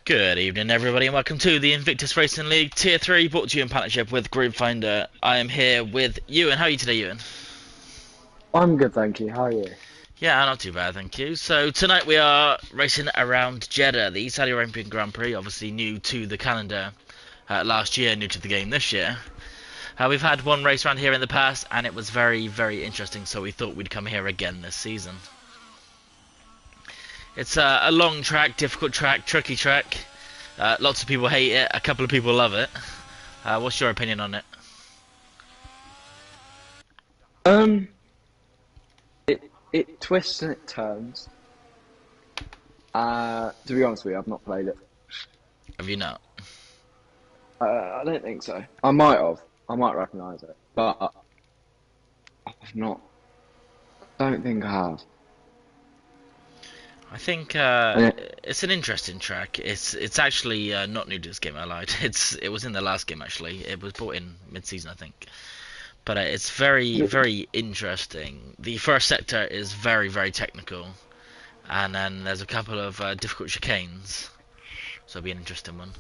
Good evening, everybody, and welcome to the Invictus Racing League Tier 3, brought to you in partnership with Group-Finder. I am here with Ewan. How are you today, Ewan? I'm good, thank you. How are you? Yeah, not too bad, thank you. So, tonight we are racing around Jeddah, the Saudi Arabian Grand Prix, obviously new to the calendar last year, new to the game this year. We've had one race around here in the past, and it was very, very interesting, so we thought we'd come here again this season. It's a long track, difficult track, tricky track. Lots of people hate it, a couple of people love it. What's your opinion on it? Um, it twists and it turns. To be honest with you, I've not played it. Have you not? I don't think so. I might have. I might recognise it, but I've not. I don't think I have. I think it's an interesting track. It's actually not new to this game. I lied. It was in the last game actually. It was brought in mid-season, I think. But it's very, very interesting. The first sector is very, very technical, and then there's a couple of difficult chicanes, so it'll be an interesting one.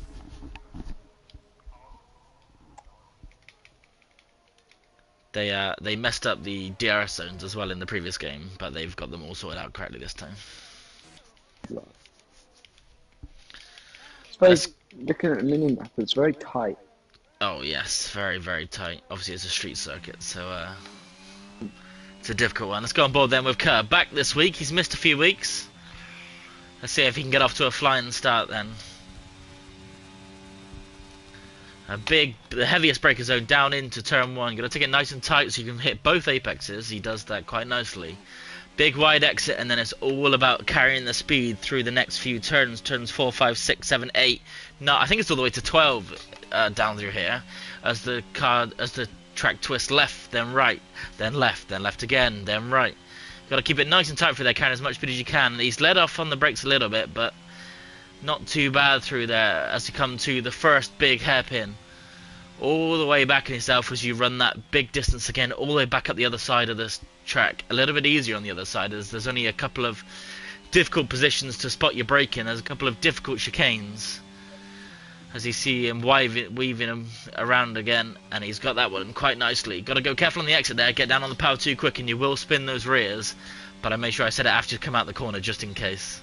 They messed up the DRS zones as well in the previous game, but they've got them all sorted out correctly this time. I suppose looking at the mini map, it's very tight. Oh yes, very, very tight. Obviously it's a street circuit, so it's a difficult one. Let's go on board then with Kerr. Back this week, he's missed a few weeks. Let's see if he can get off to a flying start then. The heaviest breaker zone down into turn 1. Got to take it nice and tight so you can hit both apexes. He does that quite nicely. Big wide exit, and then it's all about carrying the speed through the next few turns. Turns 4, 5, 6, 7, 8. No, I think it's all the way to 12 down through here. As the track twists left, then right, then left again, then right. Got to keep it nice and tight for there, carrying as much speed as you can. He's let off on the brakes a little bit, but not too bad through there as you come to the first big hairpin. All the way back in yourself as you run that big distance again, all the way back up the other side of this track. A little bit easier on the other side as there's only a couple of difficult positions to spot your brake in. There's a couple of difficult chicanes as you see him weaving him around again, and he's got that one quite nicely. Got to go careful on the exit there, get down on the power too quick and you will spin those rears, but I made sure I said it after you come out the corner just in case.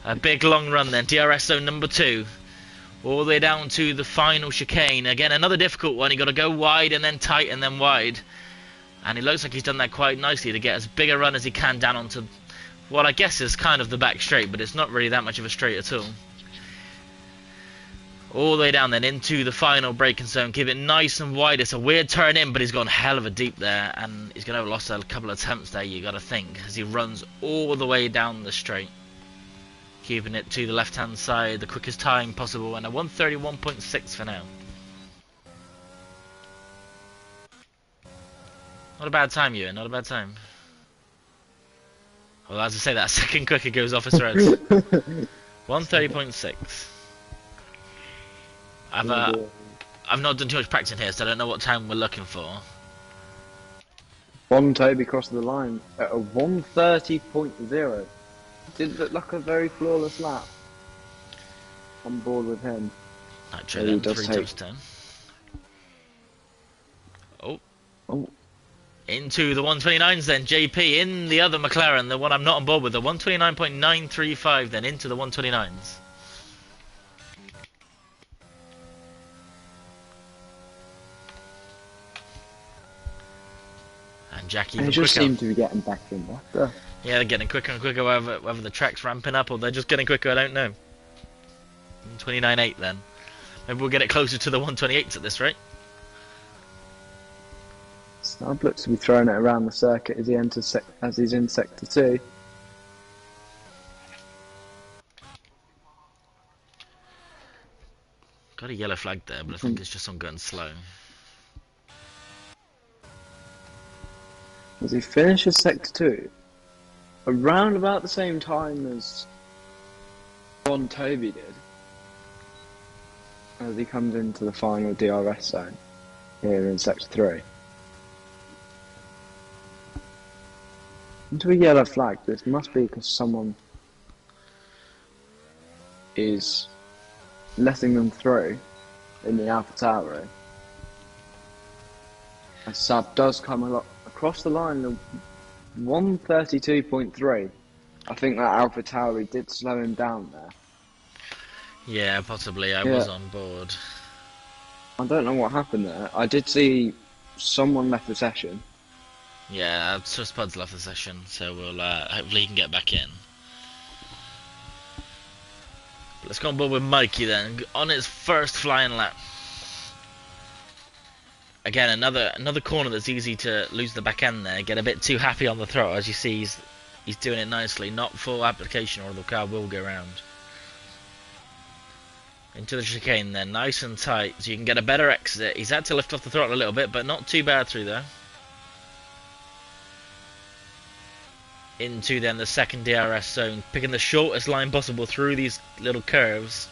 A big long run then, DRS zone number 2. All the way down to the final chicane. Again, another difficult one. You got to go wide and then tight and then wide. And it looks like he's done that quite nicely to get as big a run as he can down onto what I guess is kind of the back straight, but it's not really that much of a straight at all. All the way down then into the final braking zone. Keep it nice and wide. It's a weird turn in, but he's gone hell of a deep there. And he's going to have lost a couple of attempts there, you got to think, as he runs all the way down the straight. Keeping it to the left hand side, the quickest time possible, and a 1:31.6 for now. Not a bad time, Ewan, not a bad time. Well, as I say, that second quicker goes off his threads. 1:30.6. I've not done too much practicing here, so I don't know what time we're looking for. One Toby crossed the line at a 1:30.0. Did look like a very flawless lap. On board with him. Nitro then, 3 times 10. Oh. Into the 129s then, JP in the other McLaren, the one I'm not on board with, the 129.935 then into the 129s. And Jackie even quicker. They just seem to be getting back in better. Yeah, they're getting quicker and quicker, whether the track's ramping up or they're just getting quicker, I don't know. 129.8 then. Maybe we'll get it closer to the 128s at this rate. Snub looks to be throwing it around the circuit as he enters as he's in sector 2. Got a yellow flag there, but I think it's just on going slow. As he finishes sector 2, around about the same time as Bon Toby did, as he comes into the final DRS zone here in sector 3. Into a yellow flag. This must be because someone is letting them through in the AlphaTauri. A sub does come across the line of 132.3. I think that AlphaTauri did slow him down there. Yeah, possibly. I was on board. I don't know what happened there. I did see someone left the session. Yeah, Swiss Pod's left the session, so we'll hopefully he can get back in. But let's go on board with Mikey then, on his first flying lap. Again, another corner that's easy to lose the back end there, get a bit too happy on the throttle. As you see, he's doing it nicely, not full application or the car will go round. Into the chicane then, nice and tight, so you can get a better exit. He's had to lift off the throttle a little bit, but not too bad through there. Into then the second DRS zone, picking the shortest line possible through these little curves.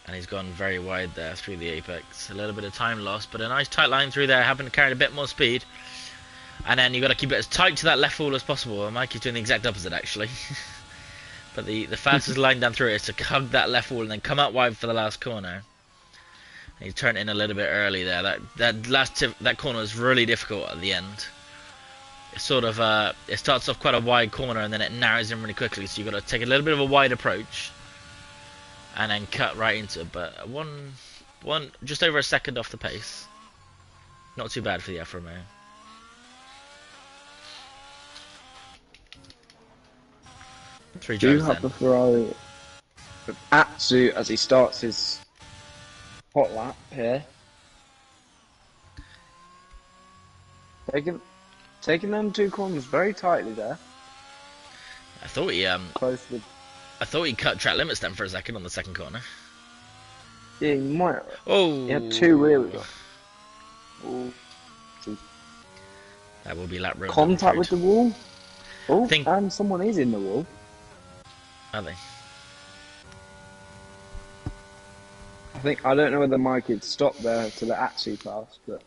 And he's gone very wide there through the apex. A little bit of time lost, but a nice tight line through there, having to carry a bit more speed. And then you've got to keep it as tight to that left wall as possible. Well, Mikey's doing the exact opposite actually. But the fastest line down through it is to hug that left wall and then come out wide for the last corner. And he's turned in a little bit early there. That corner is really difficult at the end. It's sort of it starts off quite a wide corner and then it narrows in really quickly. So you've got to take a little bit of a wide approach and then cut right into it. But just over a second off the pace. Not too bad for the Alfa Romeo. Three Do you drivers have then. the Ferrari with Atsu as he starts his hot lap here? Taking them two corners very tightly there. I thought he Close to I thought he cut track limits then for a second on the second corner. yeah, he might. Oh, He had two wheels. Oh, that will be lap room. contact with the wall. Oh, Think- and someone is in the wall. Are they? I don't know whether Mike had stopped there to let Atsu pass, but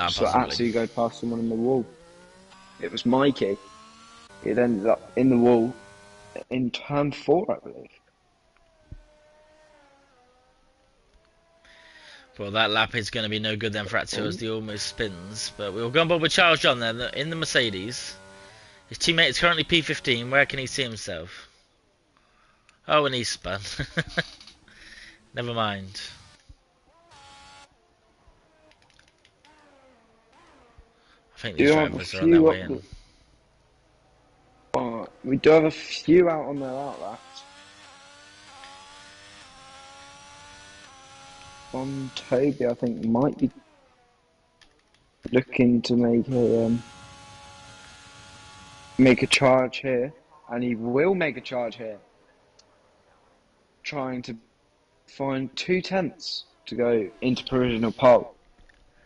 so Possibly. Atsu go past someone in the wall. It was Mikey. It ended up in the wall in turn 4, I believe. Well, that lap is going to be no good then for Atsu as he almost spins. But we'll go on board with Charles John then in the Mercedes. His teammate is currently P15. Where can he see himself? Oh, and he's spun. Never mind. I think these drivers are on their way in. We do have a few out on their outlaps. Toby, I think, might be looking to make a charge here, and he will make a charge here, trying to find 2/10 to go into provisional pole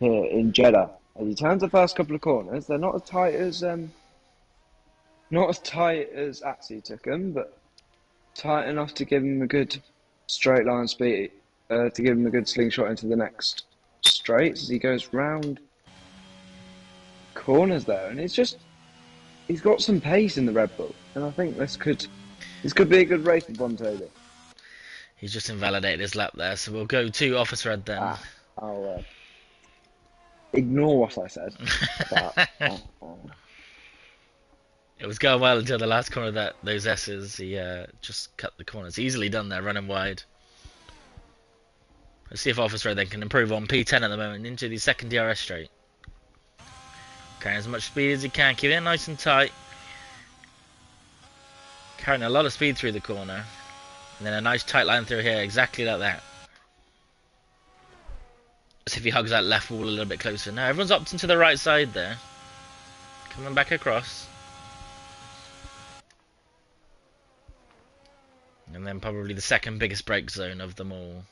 here in Jeddah. As he turns the first couple of corners, they're not as tight as Atsu took them, but tight enough to give him a good straight line speed, to give him a good slingshot into the next straight as he goes round corners there, and he's got some pace in the Red Bull, and I think this could be a good race for Bontobi. He's just invalidated his lap there, so we'll go to Officer Ed then. I'll ignore what I said. It was going well until the last corner of those S's. He just cut the corners. Easily done there, running wide. Let's see if Officer Ed then can improve on P10 at the moment into the second DRS straight. Carrying as much speed as he can, keep it nice and tight. Carrying a lot of speed through the corner. And then a nice tight line through here, exactly like that. See if he hugs that left wall a little bit closer. Now everyone's opting to the right side there. Coming back across. And then probably the second biggest brake zone of them all.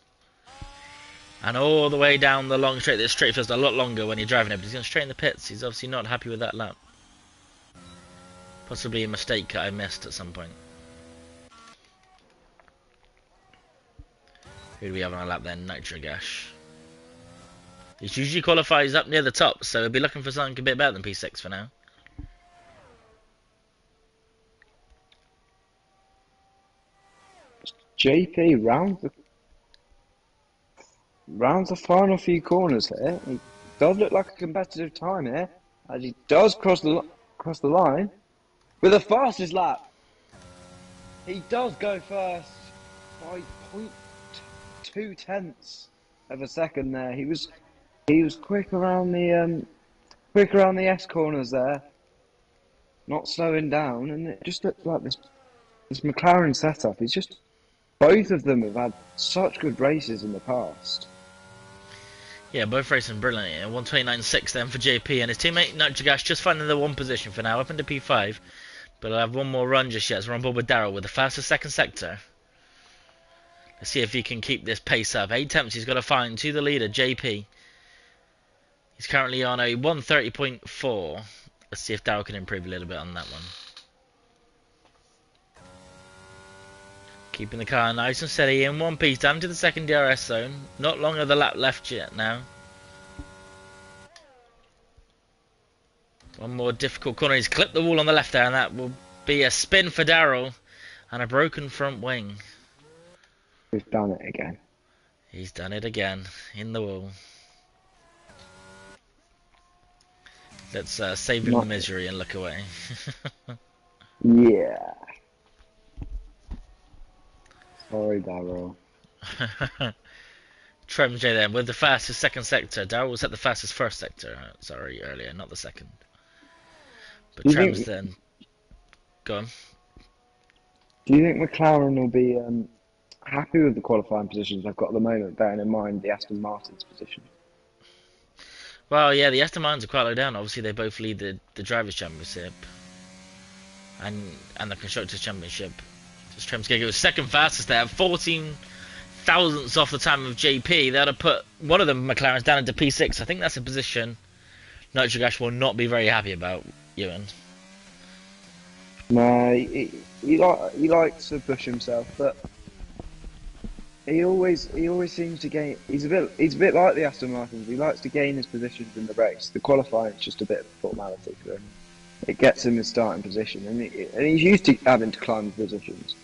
And all the way down the long straight. This straight feels a lot longer when you're driving it, but he's going straight in the pits. He's obviously not happy with that lap. Possibly a mistake I missed at some point. Who do we have on our lap then? Nitrogash. He usually qualifies up near the top, so he'll be looking for something a bit better than P6 for now. JP rounds the final few corners here. He does look like a competitive time here, as he does cross the line with the fastest lap. He does go first by 0.2 of a second there. He was quick around the S corners there, not slowing down, and it just looks like this McLaren setup. It's just both of them have had such good races in the past. Yeah, both racing brilliantly. 129.6 then for JP, and his teammate Nitrogas just finding the one position for now, up into P5. But I'll have one more run just yet as we're on board with Daryl with the fastest second sector. Let's see if he can keep this pace up. 8 attempts he's got to find to the leader, JP. He's currently on a 130.4. Let's see if Daryl can improve a little bit on that one. Keeping the car nice and steady in one piece down to the second DRS zone. Not long of the lap left yet now. One more difficult corner. He's clipped the wall on the left there, and that will be a spin for Daryl and a broken front wing. He's done it again. He's done it again in the wall. Let's save him the misery and look away. Yeah. Sorry, Daryl. Trems J then with the fastest second sector. Daryl was at the fastest first sector. Sorry, earlier, not the second. But Trems then. Go on. Do you think McLaren will be happy with the qualifying positions they've got at the moment, bearing in mind the Aston Martin's position? Well, yeah, the Aston Martins are quite low down. Obviously, they both lead the Drivers' Championship and the Constructors' Championship. Just Trems Giga was second fastest there, 14 thousandths off the time of JP. That'll put one of the McLarens down into P6. I think that's a position Nitrogash will not be very happy about, Ewan. No, he likes to push himself, but he always seems to gain. He's a bit like the Aston Martins. He likes to gain his positions in the race. The qualifying is just a bit of a formality for him. It gets him his starting position, and he's used to having to climb positions.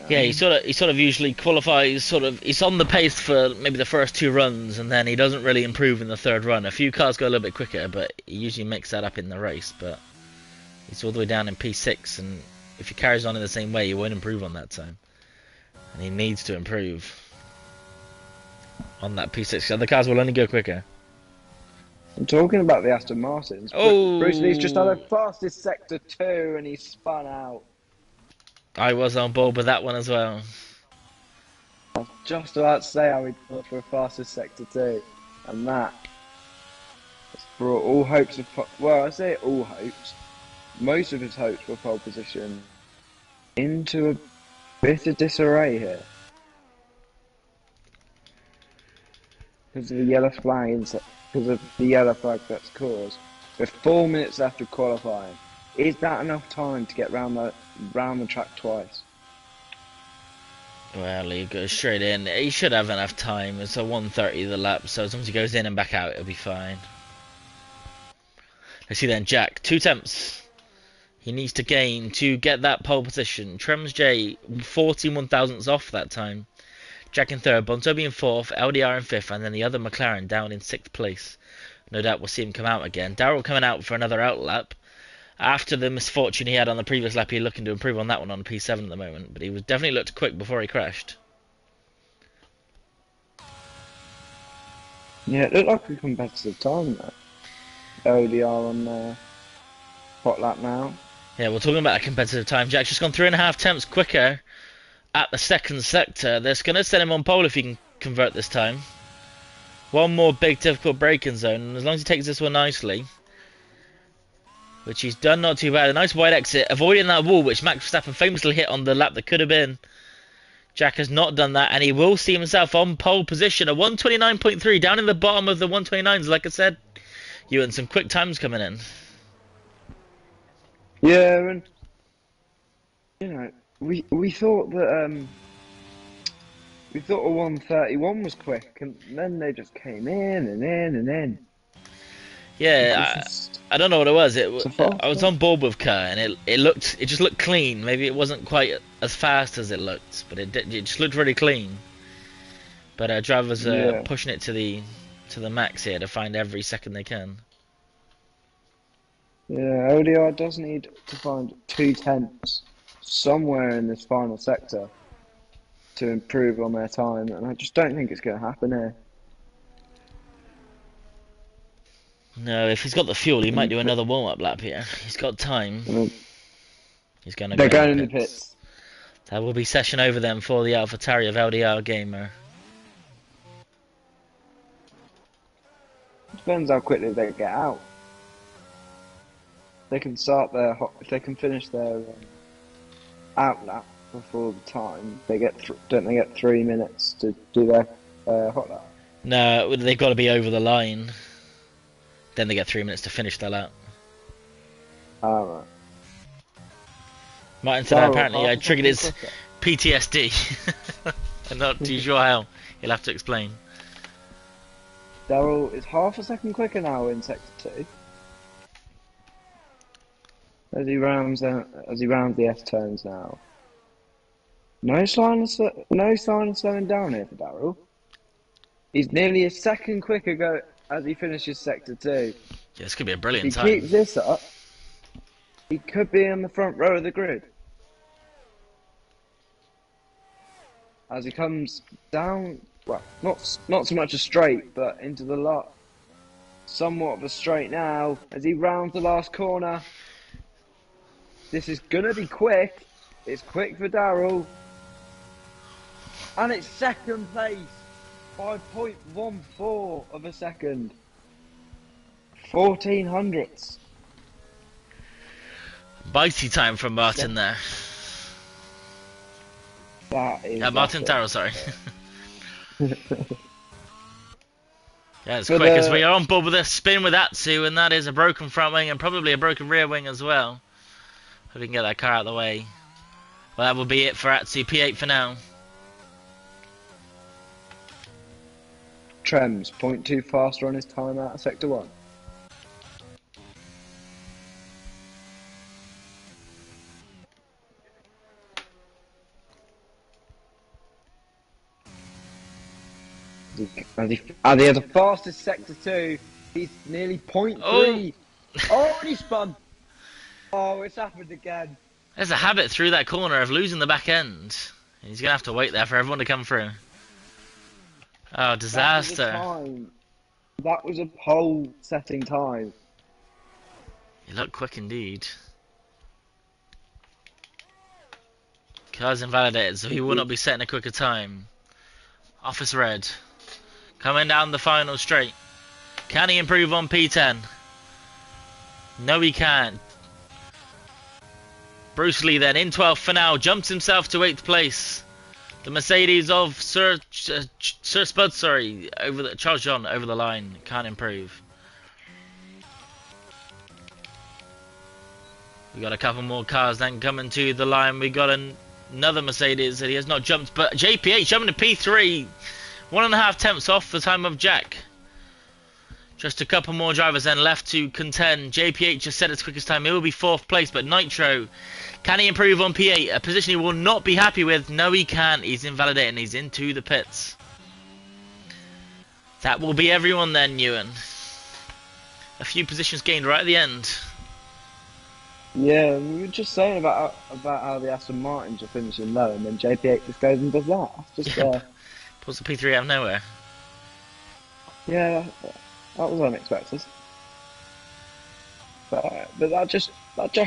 Yeah, he sort of usually qualifies. He's on the pace for maybe the first 2 runs, and then he doesn't really improve in the 3rd run. A few cars go a little bit quicker, but he usually makes that up in the race. But he's all the way down in P6, and if he carries on in the same way, he won't improve on that time. And he needs to improve on that P6. The other cars will only go quicker. I'm talking about the Aston Martins. Oh, Bruce Lee's just had the fastest sector 2, and he spun out. I was on board with that one as well. I was just about to say how he thought for a fastest sector 2, and that has brought all hopes of well, I say all hopes, most of his hopes for pole position into a bit of disarray here because of the yellow flag. Because of the yellow flag that's caused. With 4 minutes after qualifying, is that enough time to get round the track twice? Well, he goes straight in. He should have enough time. It's a 1:30 the lap, so as long as he goes in and back out, it'll be fine. Let's see then, Jack. 2 attempts. He needs to gain to get that pole position. Trems J, 41 thousandths off that time. Jack in 3rd, Bontobi in 4th, LDR in 5th, and then the other McLaren down in 6th place. No doubt we'll see him come out again. Daryl coming out for another out lap. After the misfortune he had on the previous lap, he's looking to improve on that one on P7 at the moment, but he was definitely looked quick before he crashed. Yeah, it looked like a competitive time there. LDR on the hot lap now. Yeah, we're talking about a competitive time. Jack's just gone 3.5 attempts quicker at the second sector. That's going to send him on pole if he can convert this time. One more big difficult braking zone, and as long as he takes this one nicely, which he's done not too bad. A nice wide exit, avoiding that wall which Max Verstappen famously hit on the lap that could have been. Jack has not done that, and he will see himself on pole position. A 129.3 down in the bottom of the 129s, like I said. You and some quick times coming in. Yeah, and you know, we thought that we thought a 131 was quick, and then they just came in and in and in. Yeah, I don't know what it was. It's a fast I was one. on board with Kerr, and it just looked clean. Maybe it wasn't quite as fast as it looked, but it just looked really clean. But drivers are Yeah. pushing it to the max here to find every second they can. Yeah, ODI does need to find 2/10 somewhere in this final sector to improve on their time, and I just don't think it's going to happen here. No, if he's got the fuel, he might And do another warm-up lap here. He's got time. and He's going to they're go going in in the the pits. pits. That will be session over then for the AlphaTauri of LDR Gamer. Depends how quickly they get out. They can start their if they can finish their out lap before the time. They get don't they get 3 minutes to do their hot lap? No, they've got to be over the line. Then they get 3 minutes to finish their lap. Alright. Martin today Darryl, apparently half a triggered his second quicker. PTSD. I'm not too sure how. He'll have to explain. Darryl is half a second quicker now in sector 2. As he rounds the S turns now. No sign of slowing down here for Darryl. He's nearly a second quicker as he finishes sector 2. Yeah, this could be a If brilliant he time. keeps this up, he could be in the front row of the grid. As he comes down, well, not so much a straight, but into the lot. Somewhat of a straight now, as he rounds the last corner. This is gonna be quick. It's quick for Darryl. And it's second place by 0.14 of a second. 14 hundredths. Bitey time from Martin there. That is Martin epic. Darrell, sorry. Yeah, as For quick as the- we are on board with a spin with Atsu, and that is a broken front wing and probably a broken rear wing as well. Hope we can get that car out of the way. Well, that will be it for Atsu P8 for now. Trems, 0.2 faster on his time out of sector 1. And he had the fastest sector 2. He's nearly 0.3. Oh, and he spun. Oh, it's happened again. There's a habit through that corner of losing the back end. He's going to have to wait there for everyone to come through. Oh, disaster. That was a pole setting time. He looked quick indeed. Car's invalidated, so he will not be setting a quicker time. Office red. Coming down the final straight. Can he improve on P10? No, he can't. Bruce Lee then in 12th for now. Jumps himself to 8th place. The Mercedes of Sir Spud, sorry, Charles John over the line. Can't improve. We got a couple more cars then coming to the line. We got another Mercedes that he has not jumped, but JPH jumping to P3. 1.5 tenths off the time of Jack. Just a couple more drivers then left to contend. JPH just set its quickest time. He will be 4th place, but Nitro, can he improve on P8? A position he will not be happy with. No, he can't. He's invalidated and he's into the pits. That will be everyone then, Ewan. A few positions gained right at the end. Yeah, we were just saying about how the Aston Martins are finishing low, and then JP8 just goes and does that. It's just Pulls the P3 out of nowhere. yeah, that was unexpected. But that just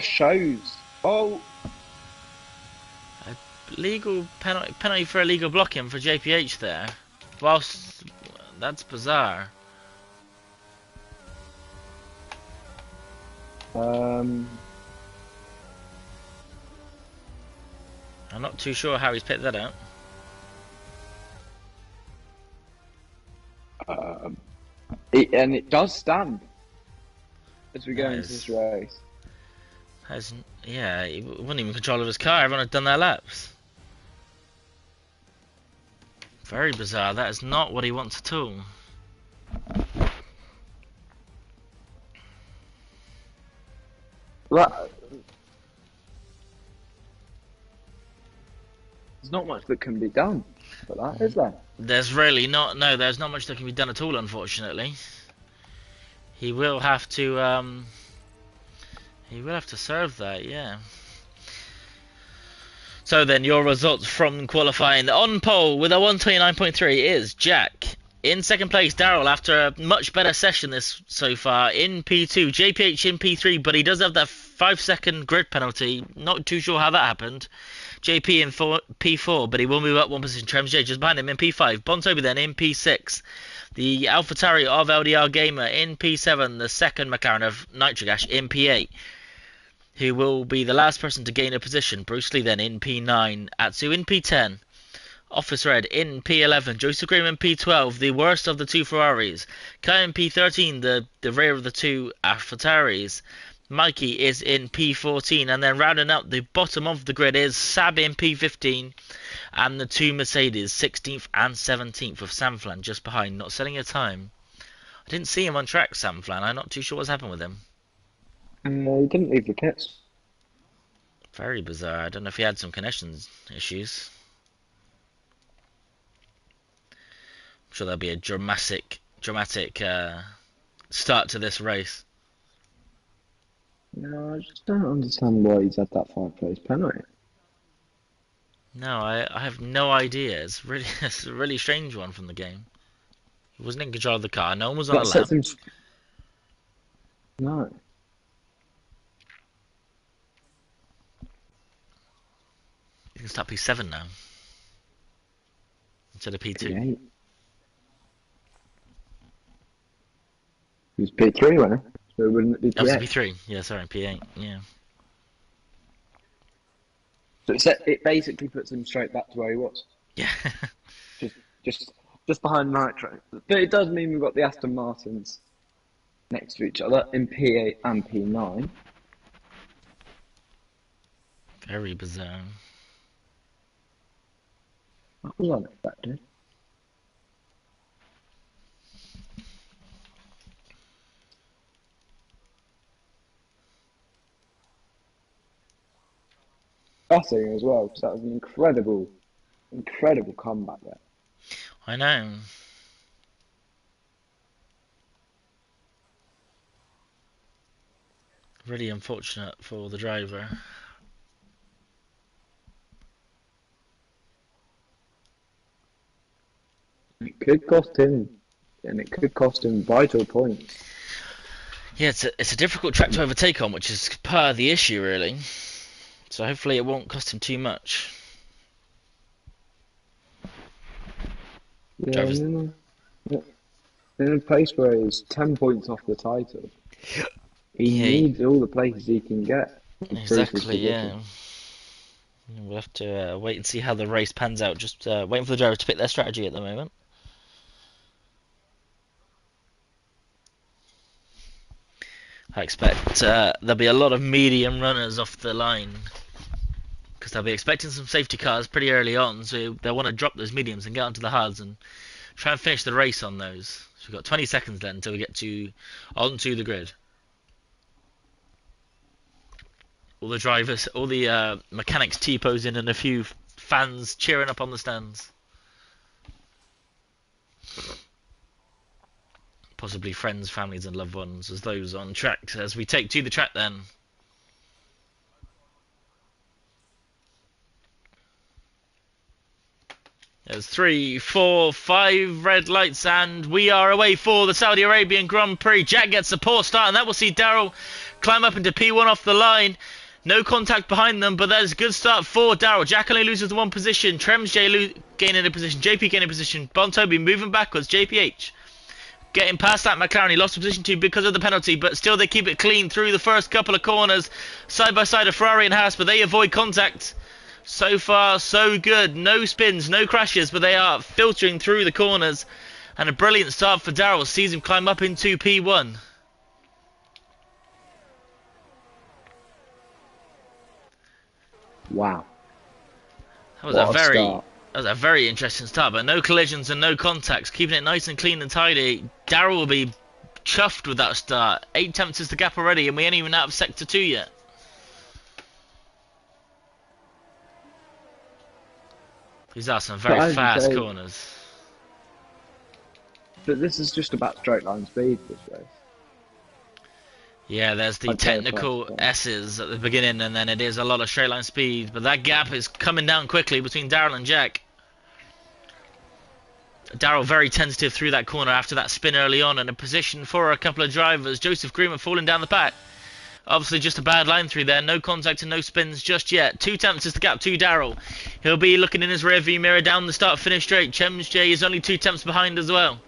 shows. Oh, Legal penalty for illegal blocking for JPH there. Whilst that's bizarre. um, I'm not too sure how he's picked that out. and it does stand as we go into this race. Yeah, he wasn't even in control of his car. Everyone had done their laps. Very bizarre. That is not what he wants at all. Well, there's not much that can be done for that, is there? There's really not. No, there's not much that can be done at all, unfortunately. He will have to. He will have to serve that. Yeah. So then, your results from qualifying on pole with a 129.3 is Jack. In second place, Daryl, after a much better session this so far, in P2. JPH in P3, but he does have that 5-second grid penalty. Not too sure how that happened. JP in P4, but he will move up one position. Trems J just behind him in P5. Bontobi then in P6. The AlphaTauri of LDR Gamer in P7. The second McLaren of Nitrogash in P8. Who will be the last person to gain a position. Bruce Lee then in P9. Atsu in P10. Office Red in P11, Joseph Graham in P12, the worst of the two Ferraris. Kai in P13, the rear of the two AlphaTauris. Mikey is in P14, and then rounding up the bottom of the grid is Sab in P15, and the two Mercedes, 16th and 17th, with Samflan just behind, not setting a time. I didn't see him on track, Samflan. I'm not too sure what's happened with him. He didn't leave the kits. Very bizarre. I don't know if he had some connections issues. I'm sure there'll be a dramatic start to this race. No, I just don't understand why he's had that 5-place penalty. No, I have no idea. It's a really strange one from the game. He wasn't in control of the car. No one was on a lap. No. You can start P7 now instead of P2. P8. It was P3, wasn't it? So wouldn't it be P8? That was P3. Yeah, sorry, P8. Yeah. So it basically puts him straight back to where he was. Yeah. just behind Nitro. But it does mean we've got the Aston Martins next to each other in P8 and P9. Very bizarre. That was unexpected. Passing as well, because that was an incredible comeback there. I know. Really unfortunate for the driver. It could cost him, and it could cost him vital points. Yeah, it's a difficult track to overtake on, which is part of the issue, really. So hopefully it won't cost him too much. Yeah, in a place where he's 10 points off the title, he needs all the places he can get. Exactly, yeah. We'll have to wait and see how the race pans out. Just waiting for the drivers to pick their strategy at the moment. I expect there'll be a lot of medium runners off the line, because they'll be expecting some safety cars pretty early on, so they'll want to drop those mediums and get onto the hards and try and finish the race on those. So we've got 20 seconds then until we get onto the grid. All the drivers, all the mechanics T-posing and a few fans cheering up on the stands. Possibly friends, families and loved ones as those on track as we take to the track then. There's 3, 4, 5 red lights and we are away for the Saudi Arabian Grand Prix. Jack gets a poor start and that will see Daryl climb up into P1 off the line. No contact behind them, but there's a good start for Daryl. Jack only loses one position. Trems J gaining a position. JP gaining a position. Bontobi moving backwards. JPH getting past that McLaren. He lost position 2 because of the penalty, but still they keep it clean through the first couple of corners. Side by side of Ferrari and Haas, but they avoid contact. So far, so good. No spins, no crashes, but they are filtering through the corners. And a brilliant start for Daryl. Sees him climb up into P1. Wow. That was a very interesting start, but no collisions and no contacts, keeping it nice and clean and tidy. Daryl will be chuffed with that start. 8 tenths is the gap already, and we ain't even out of sector 2 yet. These are some But very as you fast say, corners. but this is just about straight line speed, this race. Yeah, there's the I'd say a technical fast car. S's at the beginning, and then it is a lot of straight line speed. But that gap is coming down quickly between Daryl and Jack. Daryl very tentative through that corner after that spin early on, and a position for a couple of drivers. Joseph Greenwood falling down the pack. Obviously just a bad line through there. No contact and no spins just yet. 2 tenths is the gap to Daryl. He'll be looking in his rearview mirror down the start-finish straight. J is only 2 tenths behind as well.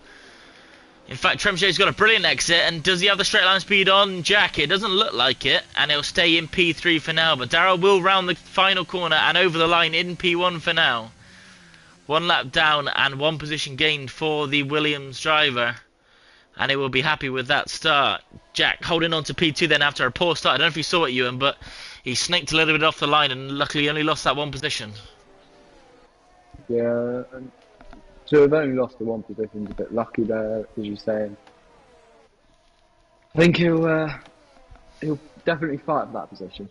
In fact, J has got a brilliant exit, and does he have the straight line speed on Jack? It doesn't look like it, and he'll stay in P3 for now. But Daryl will round the final corner and over the line in P1 for now. 1 lap down and 1 position gained for the Williams driver. And he will be happy with that start. Jack holding on to P2 then after a poor start. I don't know if you saw it, Ewan, but he snaked a little bit off the line and luckily only lost that 1 position. Yeah, and to have only lost the 1 position is a bit lucky there, as you're saying. I think he'll definitely fight for that position.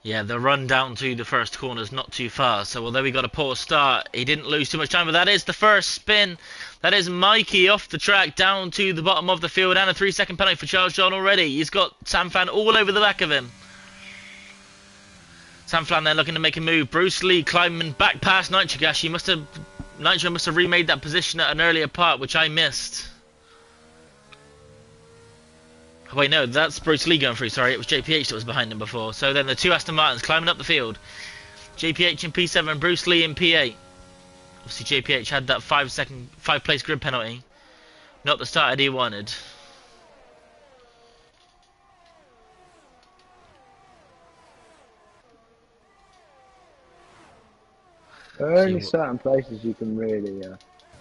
Yeah, the run down to the first corner is not too far. So although he got a poor start, he didn't lose too much time. But that is the first spin. That is Mikey off the track down to the bottom of the field. And a 3-second penalty for Charles John already. He's got Sam Fan all over the back of him. Sam Fan there looking to make a move. Bruce Lee climbing back past Nitrogash. Nitro must have remade that position at an earlier part, which I missed. Wait, no, that's Bruce Lee going through, sorry, it was JPH that was behind him before. So then the 2 Aston Martins climbing up the field. JPH in P7, Bruce Lee in P8. Obviously JPH had that 5 place grid penalty. Not the start he wanted. There are only certain places you can really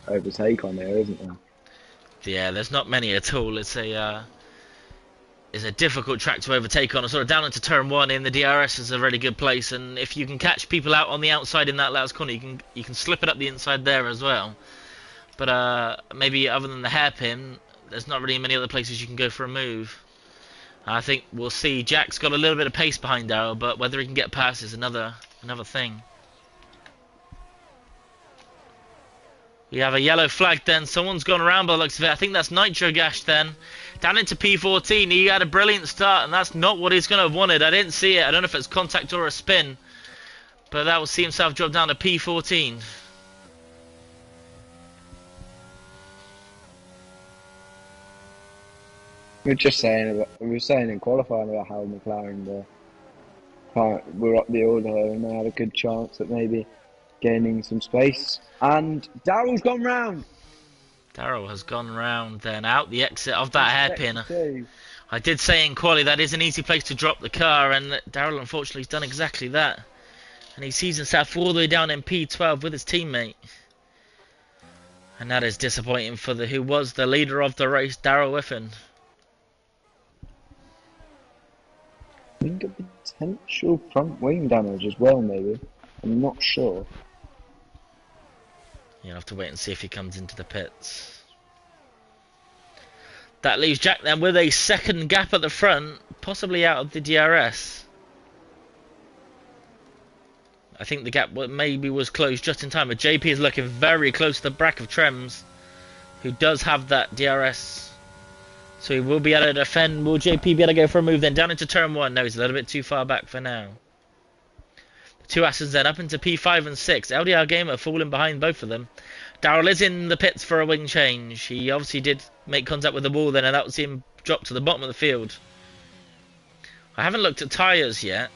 overtake on there, isn't there? Yeah, there's not many at all. It's a difficult track to overtake on. Sort of down into turn 1 in the DRS is a really good place, and if you can catch people out on the outside in that last corner, you can slip it up the inside there as well. But maybe other than the hairpin, there's not really many other places you can go for a move. I think we'll see. Jack's got a little bit of pace behind Darryl, but whether he can get past is another thing. We have a yellow flag then. Someone's gone around by the looks of it. I think that's Nitrogash then. Down into P14. He had a brilliant start, and that's not what he's going to have wanted. I didn't see it. I don't know if it's contact or a spin. But that will see himself drop down to P14. We were saying in qualifying about how McLaren were up the order and they had a good chance at maybe gaining some space. And Darryl's gone round. Darryl has gone round then out the exit of that hairpin. Too. I did say in quali that is an easy place to drop the car, and Darryl unfortunately has done exactly that. And he sees himself all the way down in P12 with his teammate. And that is disappointing for who was the leader of the race, Darryl Whiffen. I think a potential front wing damage as well, maybe. I'm not sure. You'll have to wait and see if he comes into the pits. That leaves Jack then with a second gap at the front, possibly out of the DRS. I think the gap maybe was closed just in time, but JP is looking very close to the back of Trems, who does have that DRS. So he will be able to defend. Will JP be able to go for a move then down into turn 1? No, he's a little bit too far back for now. The 2 Astons then up into P5 and 6. LDR Gamer falling behind both of them. Darryl is in the pits for a wing change. He obviously did make contact with the wall then, and that would see him drop to the bottom of the field. I haven't looked at tyres yet.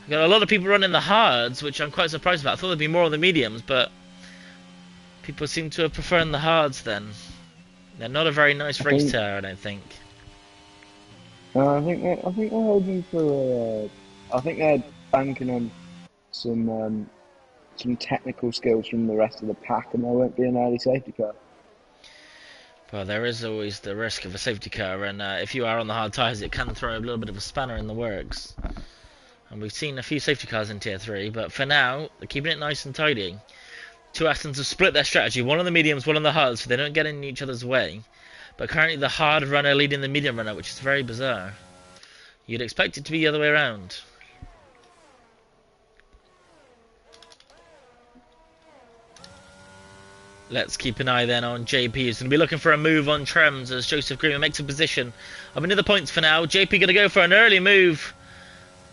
I've got a lot of people running the hards, which I'm quite surprised about. I thought there'd be more on the mediums, but people seem to have preferred the hards then. They're not a very nice race tyre, I don't think. I think they're hoping for. I think they're banking on some technical skills from the rest of the pack, and there won't be an early safety car. Well, there is always the risk of a safety car, and if you are on the hard tyres, it can throw a little bit of a spanner in the works. And we've seen a few safety cars in Tier 3, but for now, they're keeping it nice and tidy. 2 Astons have split their strategy, one on the mediums, one on the hards, so they don't get in each other's way. But currently the hard runner leading the medium runner, which is very bizarre. You'd expect it to be the other way around. Let's keep an eye then on JP. He's going to be looking for a move on Trems as Joseph Greenman makes a position. I'm into the points for now. JP going to go for an early move.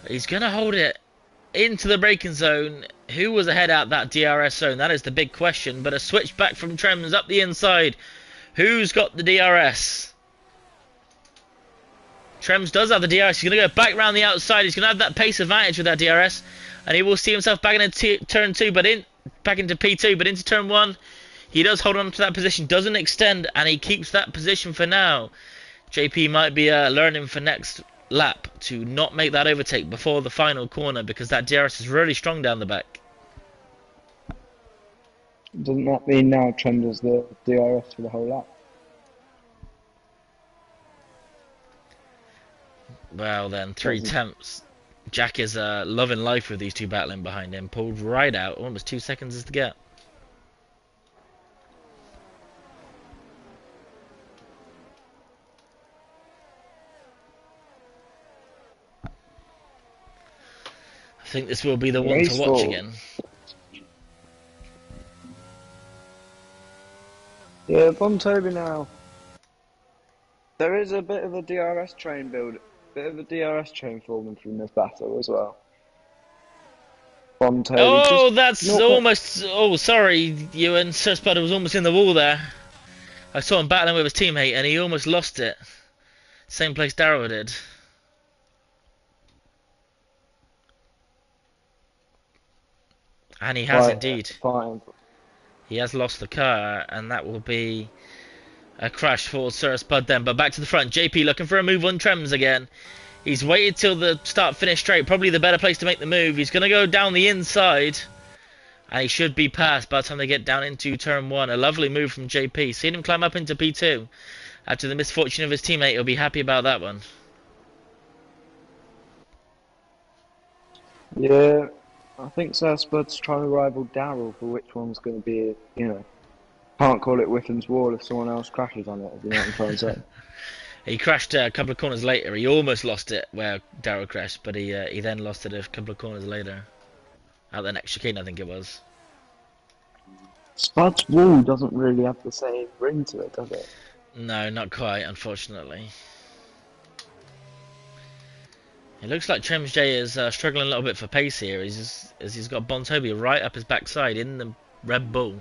He's going to hold it into the braking zone. Who was ahead out that DRS zone? That is the big question. But a switch back from Trems up the inside. Who's got the DRS? Trems does have the DRS. He's going to go back round the outside. He's going to have that pace advantage with that DRS. And he will see himself back into turn 2, back into P2, but into turn 1. He does hold on to that position, doesn't extend, and he keeps that position for now. JP might be learning for next lap to not make that overtake before the final corner, because that DRS is really strong down the back. Doesn't that mean now Trent does the DRS for the whole lap? Well then, 3 tenths. Jack is loving life with these two battling behind him. Pulled right out, almost 2 seconds is the gap. I think this will be the one to watch again. Yeah, Bontobi now. There is a bit of a DRS train forming from this battle as well. Bontobi. Oh, that's almost. Oh, sorry, Ewan. Sir Spudder was almost in the wall there. I saw him battling with his teammate and he almost lost it. Same place Darrow did. And he has indeed. Fine. He has lost the car, and that will be a crash for Sir Spud then. But back to the front, JP looking for a move on Trems again. He's waited till the start-finish straight, probably the better place to make the move. He's going to go down the inside, and he should be passed by the time they get down into turn 1. A lovely move from JP. Seeing him climb up into P2 after the misfortune of his teammate. He'll be happy about that one. Yeah. I think Sir Spud's trying to rival Darryl for which one's going to be, you know, can't call it Witham's Wall if someone else crashes on it, if you know what I'm trying to say. He crashed a couple of corners later. He almost lost it where Darryl crashed, but he then lost it a couple of corners later. Out the next chicane, I think it was. Spud's Wall doesn't really have the same ring to it, does it? No, not quite, unfortunately. It looks like Trems J is struggling a little bit for pace here. He's got Bontobi right up his backside in the Red Bull.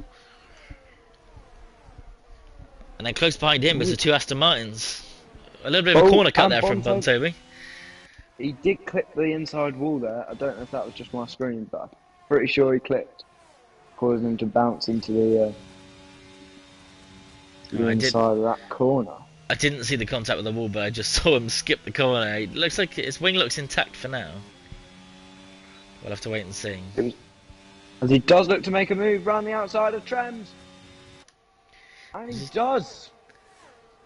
And then close behind him is the 2 Aston Martins. A little bit of a corner cut there from Bontobi. He did clip the inside wall there. I don't know if that was just my screen, but I'm pretty sure he clipped, causing him to bounce into the inside of that corner. I didn't see the contact with the wall, but I just saw him skip the corner. It looks like his wing looks intact for now. We'll have to wait and see. As he does look to make a move round the outside of Trems. And he does.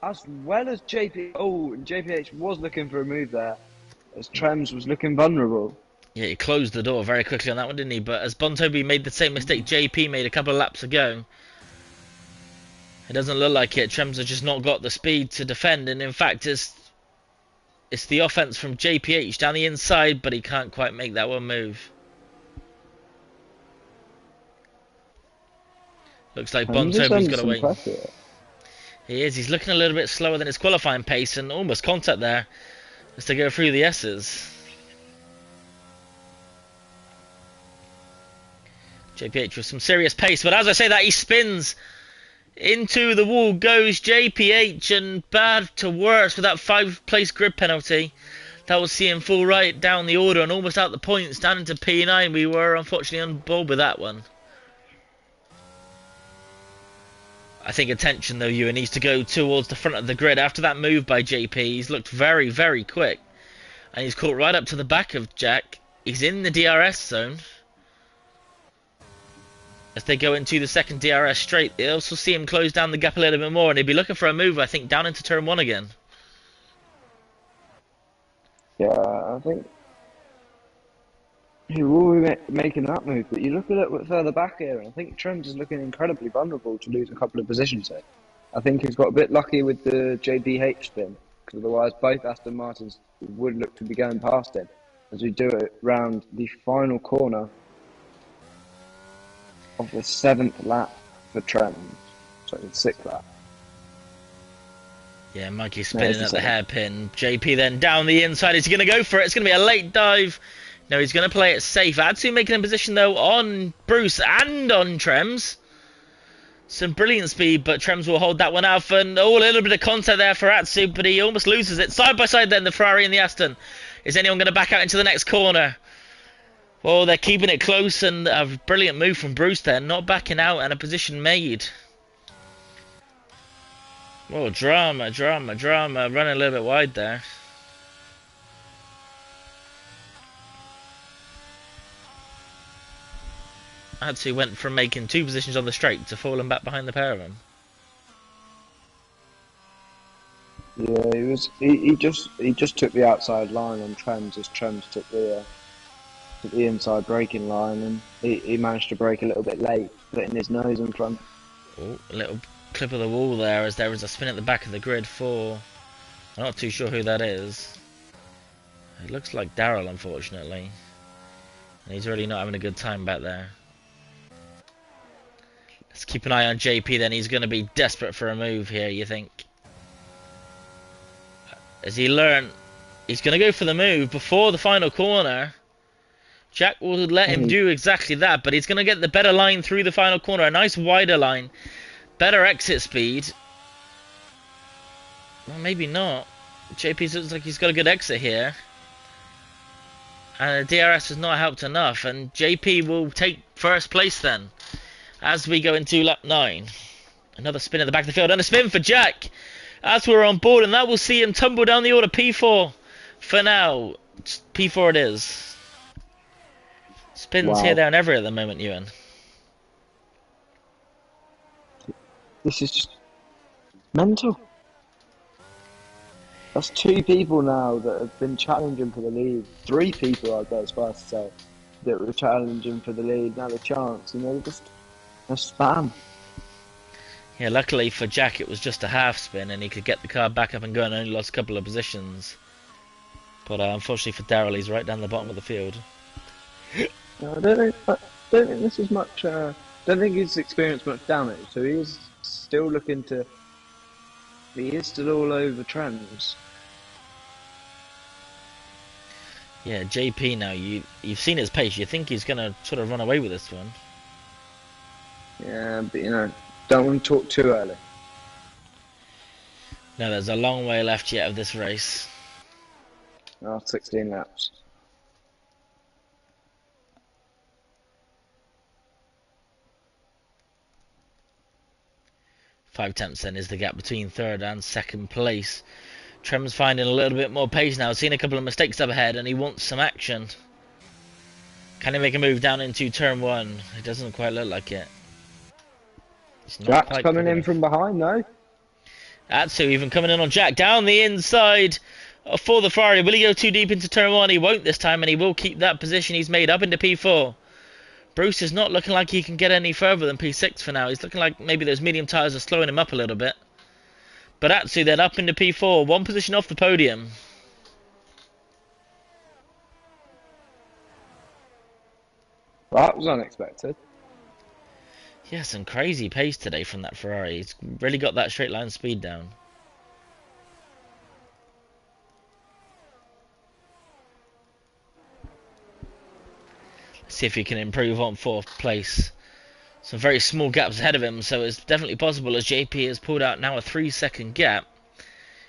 As well as JP. Oh, and JPH was looking for a move there. As Trems was looking vulnerable. Yeah, he closed the door very quickly on that one, didn't he? But as Bontobi made the same mistake JP made a couple of laps ago, it doesn't look like it. Trems have just not got the speed to defend, and in fact it's the offense from JPH down the inside, but he can't quite make that one move. Looks like Bontobi's got away. He is. He's looking a little bit slower than his qualifying pace, and almost contact there as to go through the S's. JPH with some serious pace, but as I say that, he spins. Into the wall goes JPH, and bad to worse with that 5-place grid penalty. That will see him fall right down the order and almost out the points, down into P9. We were unfortunately on board with that one. I think attention though, Ewan needs to go towards the front of the grid. After that move by JP, he's looked very, very quick. And he's caught right up to the back of Jack. He's in the DRS zone. As they go into the second DRS straight, they also see him close down the gap a little bit more, and he'll be looking for a move, I think, down into turn 1 again. Yeah, I think he will be making that move, but you look a little bit further back here, and I think Trems is looking incredibly vulnerable to lose a couple of positions here. I think he's got a bit lucky with the JBH spin, because otherwise both Aston Martins would look to be going past him as we do it round the final corner of the 7th lap. for Trent. So it's sick that. Yeah, Mikey's spinning at the hairpin. JP then down the inside. Is he going to go for it? It's going to be a late dive. No, he's going to play it safe. Atsu making a position, though, on Bruce and on Trems. Some brilliant speed, but Trems will hold that one out. And a little bit of contact there for Atsu, but he almost loses it. Side by side then, the Ferrari and the Aston. Is anyone going to back out into the next corner? Well, they're keeping it close, and a brilliant move from Bruce there. Not backing out and a position made. Oh, drama. Running a little bit wide there. Atsu went from making 2 positions on the straight to falling back behind the pair of them. Yeah, he just took the outside line on Trems as Trems took the inside braking line, and he managed to brake a little bit late, putting his nose in front. Oh, a little clip of the wall there as there is a spin at the back of the grid for... I'm not too sure who that is. It looks like Daryl, unfortunately. And he's really not having a good time back there. Let's keep an eye on JP then. He's going to be desperate for a move here, you think. As he learned, he's going to go for the move before the final corner. Jack will let him do exactly that, but he's going to get the better line through the final corner. A nice wider line. Better exit speed. Well, maybe not. JP looks like he's got a good exit here. And the DRS has not helped enough. And JP will take first place then. As we go into lap 9. Another spin at the back of the field. And a spin for Jack. As we're on board. And that will see him tumble down the order. P4 for now. P4 it is. Spins here, there and everywhere at the moment, Ewan. This is just mental. That's 2 people now that have been challenging for the lead. 3 people, I'd go as far as to say, that were challenging for the lead. Now the chance, and they're just a spam. Yeah, luckily for Jack, it was just a half spin, and he could get the car back up and going. Only lost a couple of positions. But unfortunately for Daryl, he's right down the bottom of the field. I don't think this is much. Don't think he's experienced much damage, so he is still looking to. He is still all over Trems. Yeah, JP now. You've seen his pace. You think he's gonna sort of run away with this one? Yeah, but don't want to talk too early. No, there's a long way left yet of this race. 16 laps. Five tenths then is the gap between third and second place. Trem's finding a little bit more pace now. Seen a couple of mistakes up ahead, and he wants some action. Can he make a move down into turn 1? It doesn't quite look like it. Jack's coming in from behind though. Atsu even coming in on Jack down the inside for the Ferrari. Will he go too deep into turn 1? He won't this time, and he will keep that position he's made up into P4. Bruce is not looking like he can get any further than P6 for now. He's looking like maybe those medium tyres are slowing him up a little bit. But Atsu then up into P4, 1 position off the podium. That was unexpected. Yeah, some crazy pace today from that Ferrari. He's really got that straight line speed down. See if he can improve on 4th place. Some very small gaps ahead of him, so it's definitely possible as JP has pulled out now a 3-second gap.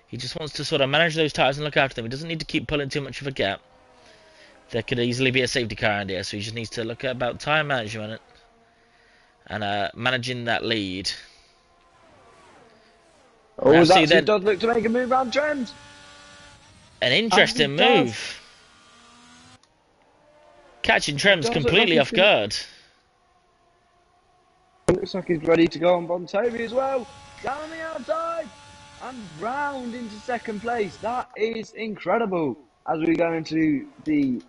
He just wants to sort of manage those tyres and look after them. He doesn't need to keep pulling too much of a gap. There could easily be a safety car in here, so he just needs to look at about tyre management and managing that lead. Oh, that does look to make a move around Trems. An interesting move. Catching Trems completely off guard. Looks like he's ready to go on Bontovi as well. Down the outside and round into second place. That is incredible. As we go into the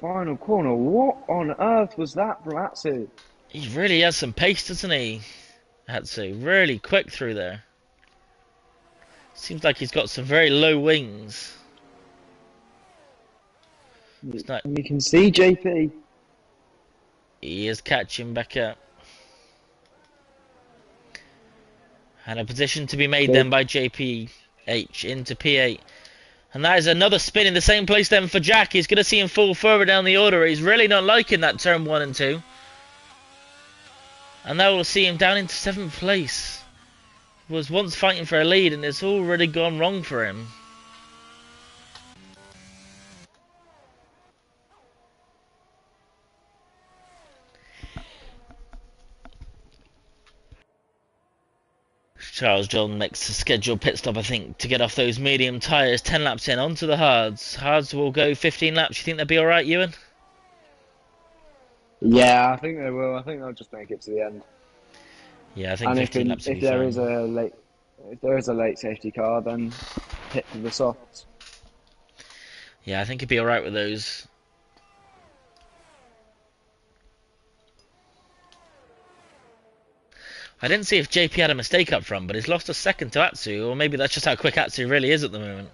final corner, what on earth was that from Atsu? He really has some pace, doesn't he? Atsu, really quick through there. Seems like he's got some very low wings. You can see JP. He is catching back up. And a position to be made then by JPH into P8. And that is another spin in the same place then for Jack. He's going to see him fall further down the order. He's really not liking that turn 1 and 2. And now we'll see him down into 7th place. He was once fighting for a lead and it's already gone wrong for him. Charles John makes a scheduled pit stop, I think, to get off those medium tyres. 10 laps in, onto the hards. Hards will go 15 laps. You think they'll be alright, Ewan? Yeah, I think they will. I think they'll just make it to the end. Yeah, I think and 15 laps will if be there fine. if there is a late safety car, then hit to the softs. Yeah, I think he'll be alright with those. I didn't see if JP had a mistake up front, but he's lost a second to Atsu, or maybe that's just how quick Atsu really is at the moment.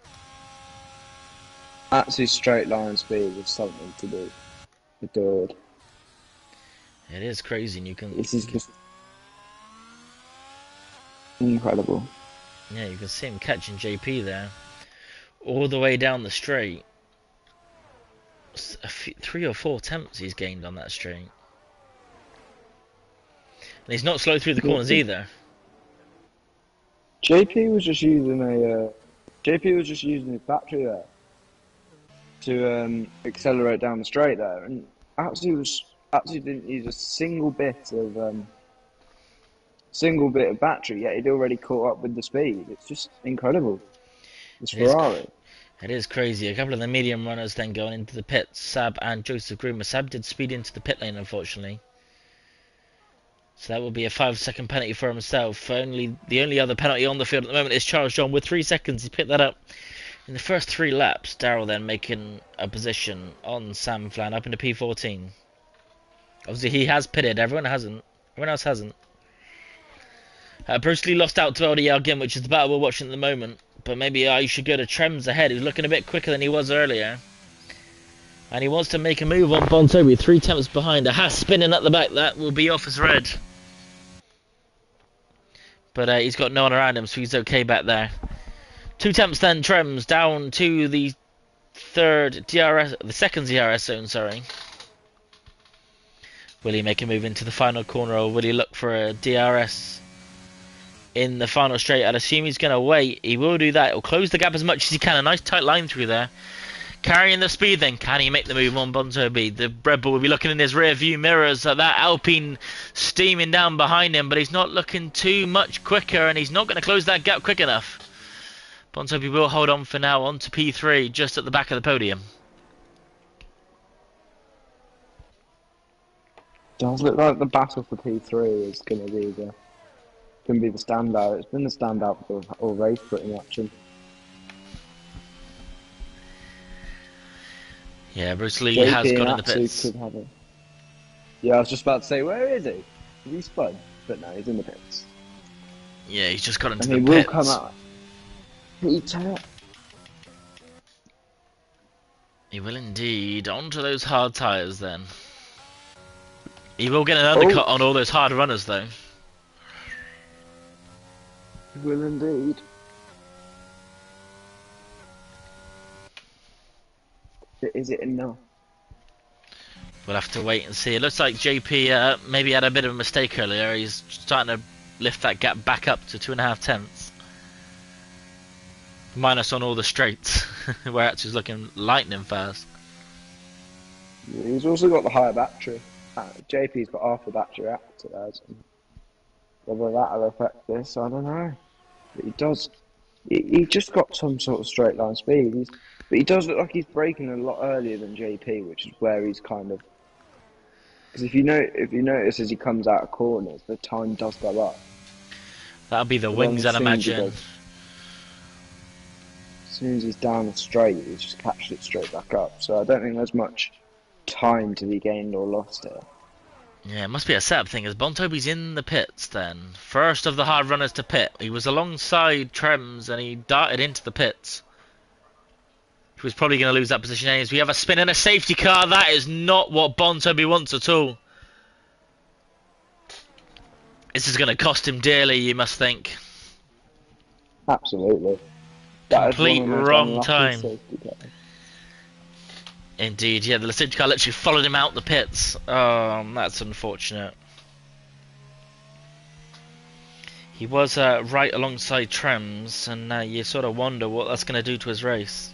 Atsu's straight line speed is something to be adored. It is crazy, and you can... This is just incredible. Yeah, you can see him catching JP there, all the way down the straight. 3 or 4 attempts he's gained on that straight. And he's not slow through the corners either. JP was just using his battery there to accelerate down the straight there, and Atsu didn't use a single bit of battery, yet he'd already caught up with the speed. It's just incredible. It's Ferrari. It is crazy. A couple of the medium runners then going into the pits. Sab and Joseph Groomer. Sab did speed into the pit lane, unfortunately. So that will be a 5-second penalty for himself. The only other penalty on the field at the moment is Charles John with 3 seconds. He picked that up in the first 3 laps. Darrell then making a position on Sam Flan up into P14. Obviously he has pitted. Everyone else hasn't. Bruce Lee lost out to LDR again, which is the battle we're watching at the moment. But maybe I should go to Trems ahead, who's looking a bit quicker than he was earlier. And he wants to make a move on Bontobi. 3 temps behind. A Haas spinning at the back. That will be off as red. But he's got no one around him, so he's okay back there. 2 temps then, Trems, down to the second DRS zone, sorry. Will he make a move into the final corner, or will he look for a DRS in the final straight? I'd assume he's going to wait. He will do that. He'll close the gap as much as he can. A nice tight line through there. Carrying the speed then, can he make the move on Bontobi? The Red Bull will be looking in his rear view mirrors at that Alpine steaming down behind him, but he's not looking too much quicker, and he's not going to close that gap quick enough. Bontobi will hold on for now, on to P3, just at the back of the podium. Does look like the battle for P3 is going to be the standout. It's been the standout for the whole race pretty much. And yeah, Bruce Lee JP has gone in the Atsu pits. could have it. Yeah, I was just about to say, where is he? He spun, but no, he's in the pits. Yeah, he's just got into And the he pits. will come out. He will indeed. Onto those hard tyres then. He will get an undercut on all those hard runners though. He will indeed. Is it enough? We'll have to wait and see. It looks like JP maybe had a bit of a mistake earlier. He's starting to lift that gap back up to 2.5 tenths. Minus on all the straights, where Atsu's looking lightning fast. Yeah, he's also got the higher battery. JP's got half the battery Atsu has. Whether that'll affect this, I don't know. But he does. He just got some sort of straight line speed. But he does look like he's braking a lot earlier than JP, which is where he's kind of. Because if you notice as he comes out of corners, the time does go up. That'll be the wings, I'd imagine. As soon as he's down the straight, he's just catched it straight back up. So I don't think there's much time to be gained or lost here. Yeah, it must be a setup thing, as Bontobi's in the pits then. First of the hard runners to pit. He was alongside Trems and he darted into the pits. He was probably going to lose that position anyways. We have a spin and a safety car. That is not what Bontobi wants at all. This is going to cost him dearly, you must think. Absolutely. That is one Complete of the most wrong unlucky time. safety cars. Indeed, yeah, the safety car literally followed him out the pits. That's unfortunate. He was right alongside Trems, and you sort of wonder what that's going to do to his race.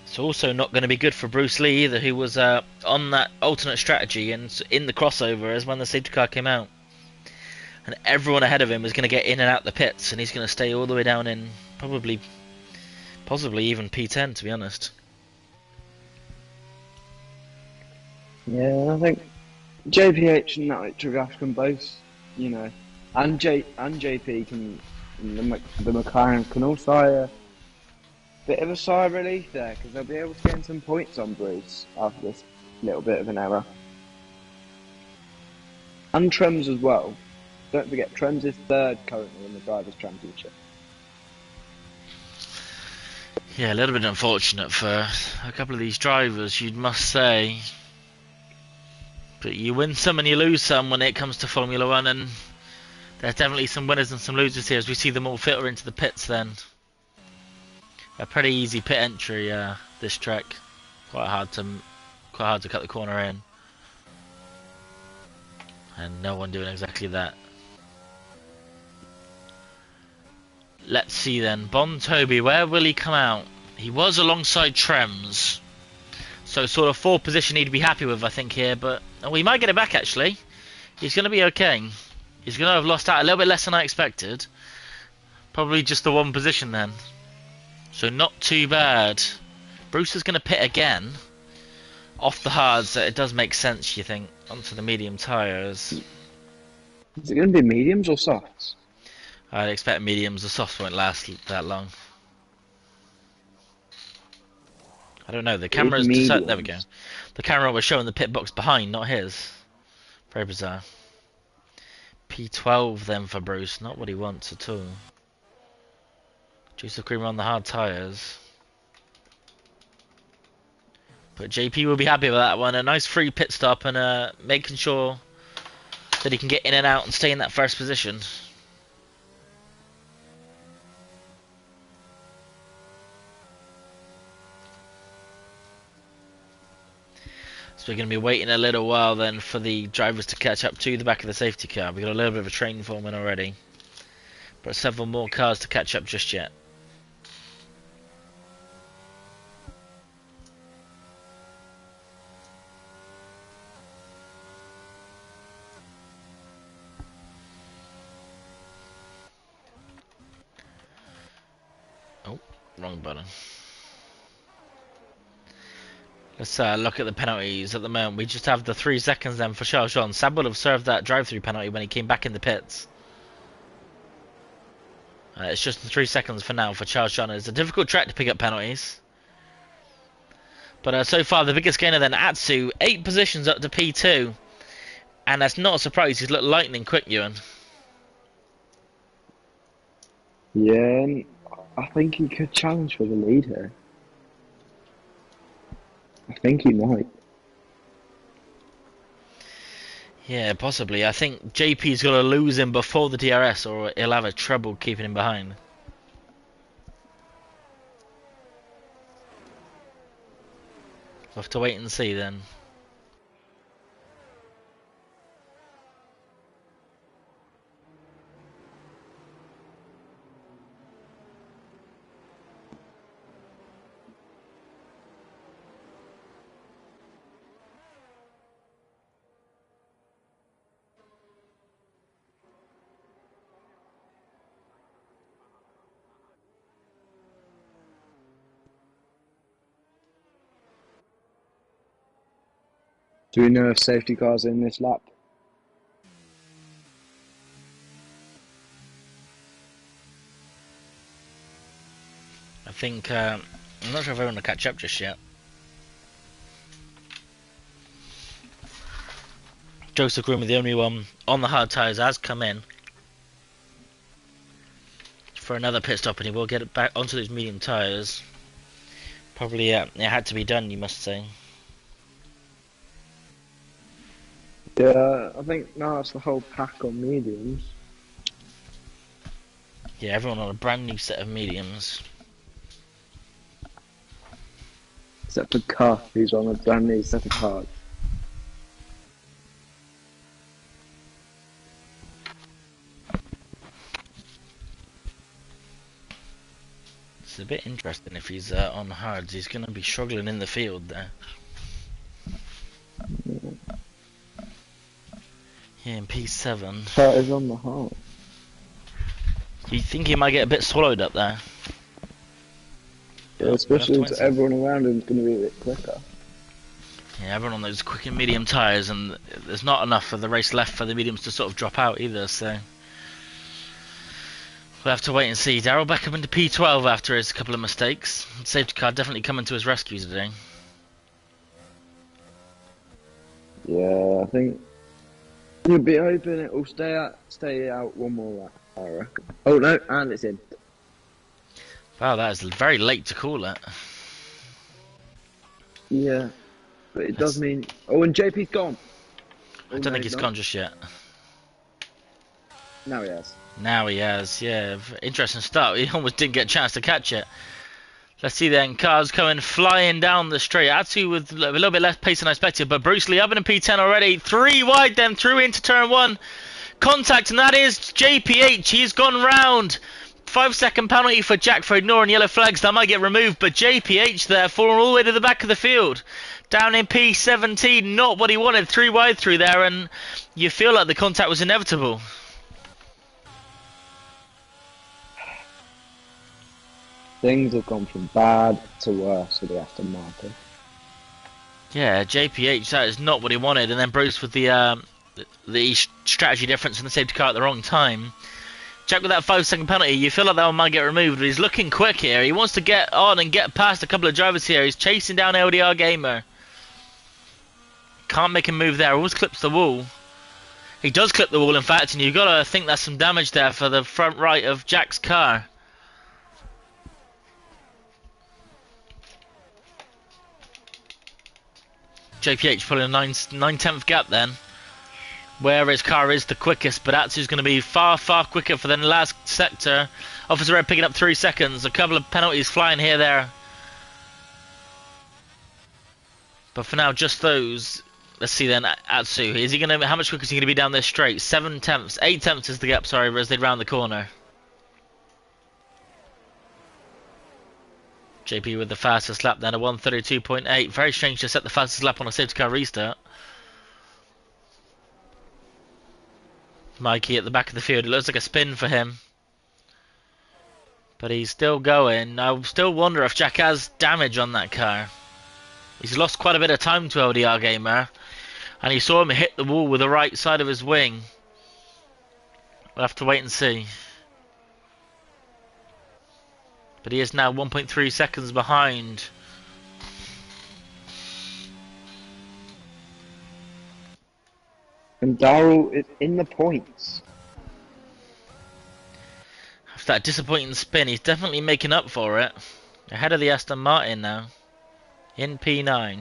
It's also not going to be good for Bruce Lee either, who was on that alternate strategy and in the crossover as when the safety car came out. And everyone ahead of him is going to get in and out the pits, and he's going to stay all the way down in possibly even P10, to be honest. Yeah, I think JPH and Nitrogas can both, you know, and JP can, the McLaren can also hire bit of a sigh of relief there, because they'll be able to gain some points on Bruce after this little bit of an error. And Trems as well. Don't forget, Trems is third currently in the Drivers' Championship. Yeah, a little bit unfortunate for a couple of these drivers, you must say. But you win some and you lose some when it comes to Formula 1, and there's definitely some winners and some losers here as we see them all filter into the pits then. A pretty easy pit entry, this track. Quite hard to cut the corner in. And no one doing exactly that. Let's see then. Bon Toby, where will he come out? He was alongside Trems. So sort of 4th position he'd be happy with, I think, here. But he might get it back, actually. He's going to be okay. He's going to have lost out a little bit less than I expected. Probably just the 1 position then. So not too bad. Bruce is going to pit again. Off the hards, it does make sense, you think. Onto the medium tyres. Is it going to be mediums or softs? I'd expect mediums. The softs won't last that long. I don't know. The camera's decided. There we go. The camera was showing the pit box behind, not his. Very bizarre. P12 then for Bruce. Not what he wants at all. Juice of cream on the hard tyres. But JP will be happy with that one. A nice free pit stop and making sure that he can get in and out and stay in that first position. So we're going to be waiting a little while then for the drivers to catch up to the back of the safety car. We've got a little bit of a train forming already. But several more cars to catch up just yet. Oh, wrong button. Let's look at the penalties at the moment. We just have the 3 seconds then for Charles Jean. Sab would have served that drive-through penalty when he came back in the pits. It's just the 3 seconds for now for Charles Jean. It's a difficult track to pick up penalties. But so far, the biggest gainer then, Atsu. 8 positions up to P2. And that's not a surprise. He's looked lightning quick, Ewan. Yeah, I think he could challenge for the lead here. I think he might. Yeah, possibly. I think JP's got to lose him before the DRS or he'll have a trouble keeping him behind. We'll have to wait and see then. Do we know if safety cars are in this lap? I think, I'm not sure if everyone will catch up just yet. Joseph Groomer, the only one on the hard tyres, has come in for another pit stop and he will get it back onto those medium tyres. Probably, it had to be done, you must say. Yeah, I think now it's the whole pack on mediums. Yeah, everyone on a brand new set of mediums. Except for Cuff, who's on a brand new set of cards. It's a bit interesting if he's on hards. He's going to be struggling in the field there. Yeah, in P7. That is on the hard. You think he might get a bit swallowed up there? Yeah, especially as everyone around him is going to be a bit quicker. Yeah, everyone on those quick and medium tyres, and there's not enough of the race left for the mediums to sort of drop out either, so we'll have to wait and see. Darrell back up into P12 after his couple of mistakes. Safety car definitely coming to his rescue today. Yeah, I think you'll be hoping it will stay out one more lap, I reckon. Oh no, and it's in. Wow, that is very late to call it. Yeah, but it does mean. Oh, and JP's gone. I don't think he's gone just yet. Now he has. Now he has, yeah. Interesting start. He almost didn't get a chance to catch it. Let's see then. Cars coming flying down the straight. Atsu with a little bit less pace than I expected, but Bruce Lee up in P10 already. 3 wide then through into turn 1. Contact, and that is JPH. He's gone round. 5-second penalty for Jack for ignoring yellow flags. That might get removed, but JPH there falling all the way to the back of the field. Down in P17, not what he wanted. 3 wide through there, and you feel like the contact was inevitable. Things have gone from bad to worse for the Aston Martin. Yeah, JPH, that is not what he wanted, and then Bruce with the strategy difference in the safety car at the wrong time. Jack with that 5-second penalty, you feel like that one might get removed, but he's looking quick here. He wants to get on and get past a couple of drivers here. He's chasing down LDR Gamer. Can't make him move there, almost clips the wall. He does clip the wall, in fact, and you've got to think that's some damage there for the front right of Jack's car. JPH pulling a 9/10 gap then, where his car is the quickest, but Atsu's going to be far quicker for the last sector. Officer Red picking up 3 seconds, a couple of penalties flying here there, but for now just those. Let's see then, Atsu, is he going to, how much quicker is he going to be down this straight? 8 tenths is the gap, sorry, as they round the corner. JP with the fastest lap then, a 1:32.8. Very strange to set the fastest lap on a safety car restart. Mikey at the back of the field, it looks like a spin for him. But he's still going. I still wonder if Jack has damage on that car. He's lost quite a bit of time to LDR Gamer, and he saw him hit the wall with the right side of his wing. We'll have to wait and see. But he is now 1.3 seconds behind. And Darrell is in the points. After that disappointing spin, he's definitely making up for it. Ahead of the Aston Martin now. In P9.